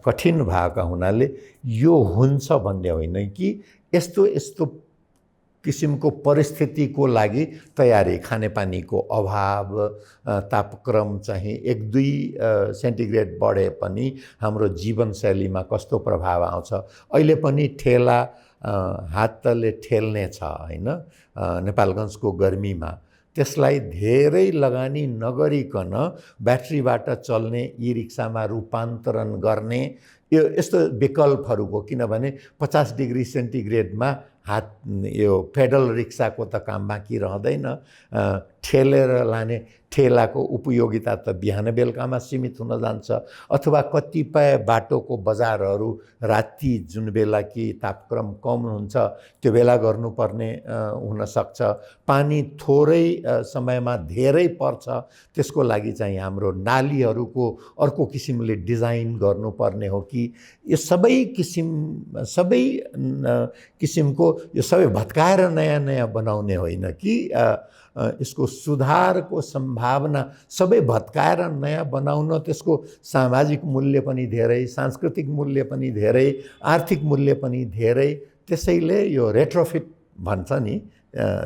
कठिन भएका हुनाले यो हुन्छ भन्ने होइन कि यस्तो यस्तो किसिमको परिस्थितिको लागि तयारी, खानेपानीको अभाव, तापक्रम चाहिँ 1-2 सेन्टिग्रेड बढे पनि हाम्रो जीवनशैलीमा कस्तो प्रभाव आउँछ। अहिले पनि ठेला हातले ठेल्ने छ हैन नेपालगञ्जको गर्मीमा, त्यसलाई धेरै लगानी नगरिकन ब्याट्रीबाट चल्ने ई रिक्सामा रूपान्तरण गर्ने यो यस्तो विकल्पहरूको, किनभने 50 डिग्री सेन्टिग्रेडमा हात यो पेडल रिक्साको त काम बाँकी रहँदैन, ठेलेर लाने ठेलाको उपयोगिता त बिहान बेलुकामा सीमित हुन जान्छ, अथवा कतिपय बाटोको बजारहरू राति जुन बेला कि तापक्रम कम हुन्छ त्यो बेला गर्नुपर्ने हुनसक्छ, पानी थोरै समयमा धेरै पर्छ, त्यसको लागि चाहिँ हाम्रो नालीहरूको अर्को किसिमले डिजाइन गर्नुपर्ने हो कि यो सबै किसिमको यो सबै भत्काएर नयाँ नयाँ बनाउने होइन कि यसको सुधारको सम्भावना सबै भत्काएर नयाँ बनाउन त्यसको सामाजिक मूल्य पनि धेरै, सांस्कृतिक मूल्य पनि धेरै, आर्थिक मूल्य पनि धेरै, त्यसैले यो रेट्रोफिट भन्छ नि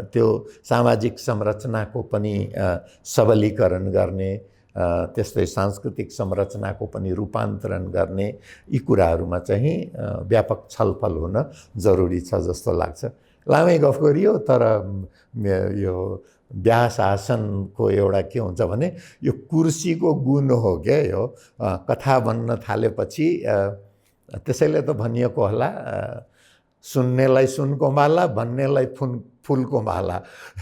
त्यो सामाजिक संरचनाको पनि सबलीकरण गर्ने, त्यस्तै सांस्कृतिक संरचनाको पनि रूपान्तरण गर्ने, यी कुराहरूमा चाहिँ व्यापक छलफल हुन जरुरी छ जस्तो लाग्छ। लामै गफ गरियो, तर यो ब्याह शासनको एउटा के हुन्छ भने यो कुर्सीको गुण हो क्या, यो कथा बन्न थालेपछि त्यसैले त भनिएको होला, सुन्नेलाई सुनको माला, भन्नेलाई फुलको माला,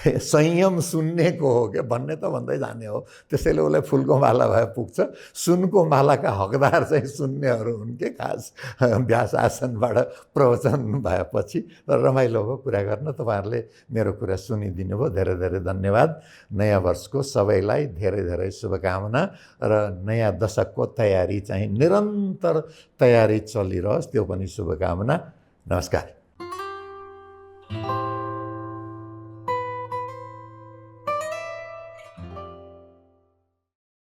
संयम सुन्नेको हो क्या, भन्ने त भन्दै जाने हो, त्यसैले उसलाई फुलको माला भए पुग्छ। सुनको मालाका हकदार चाहिँ सुन्नेहरू हुन् के खास बिहा शासनबाट प्रवचन भएपछि। र रमाइलो हो कुरा गर्न, तपाईँहरूले मेरो कुरा सुनिदिनु भयो, धेरै धेरै धन्यवाद। नयाँ वर्षको सबैलाई धेरै धेरै शुभकामना र नयाँ दशकको तयारी चाहिँ निरन्तर तयारी चलिरहोस्, त्यो पनि शुभकामना। नमस्कार।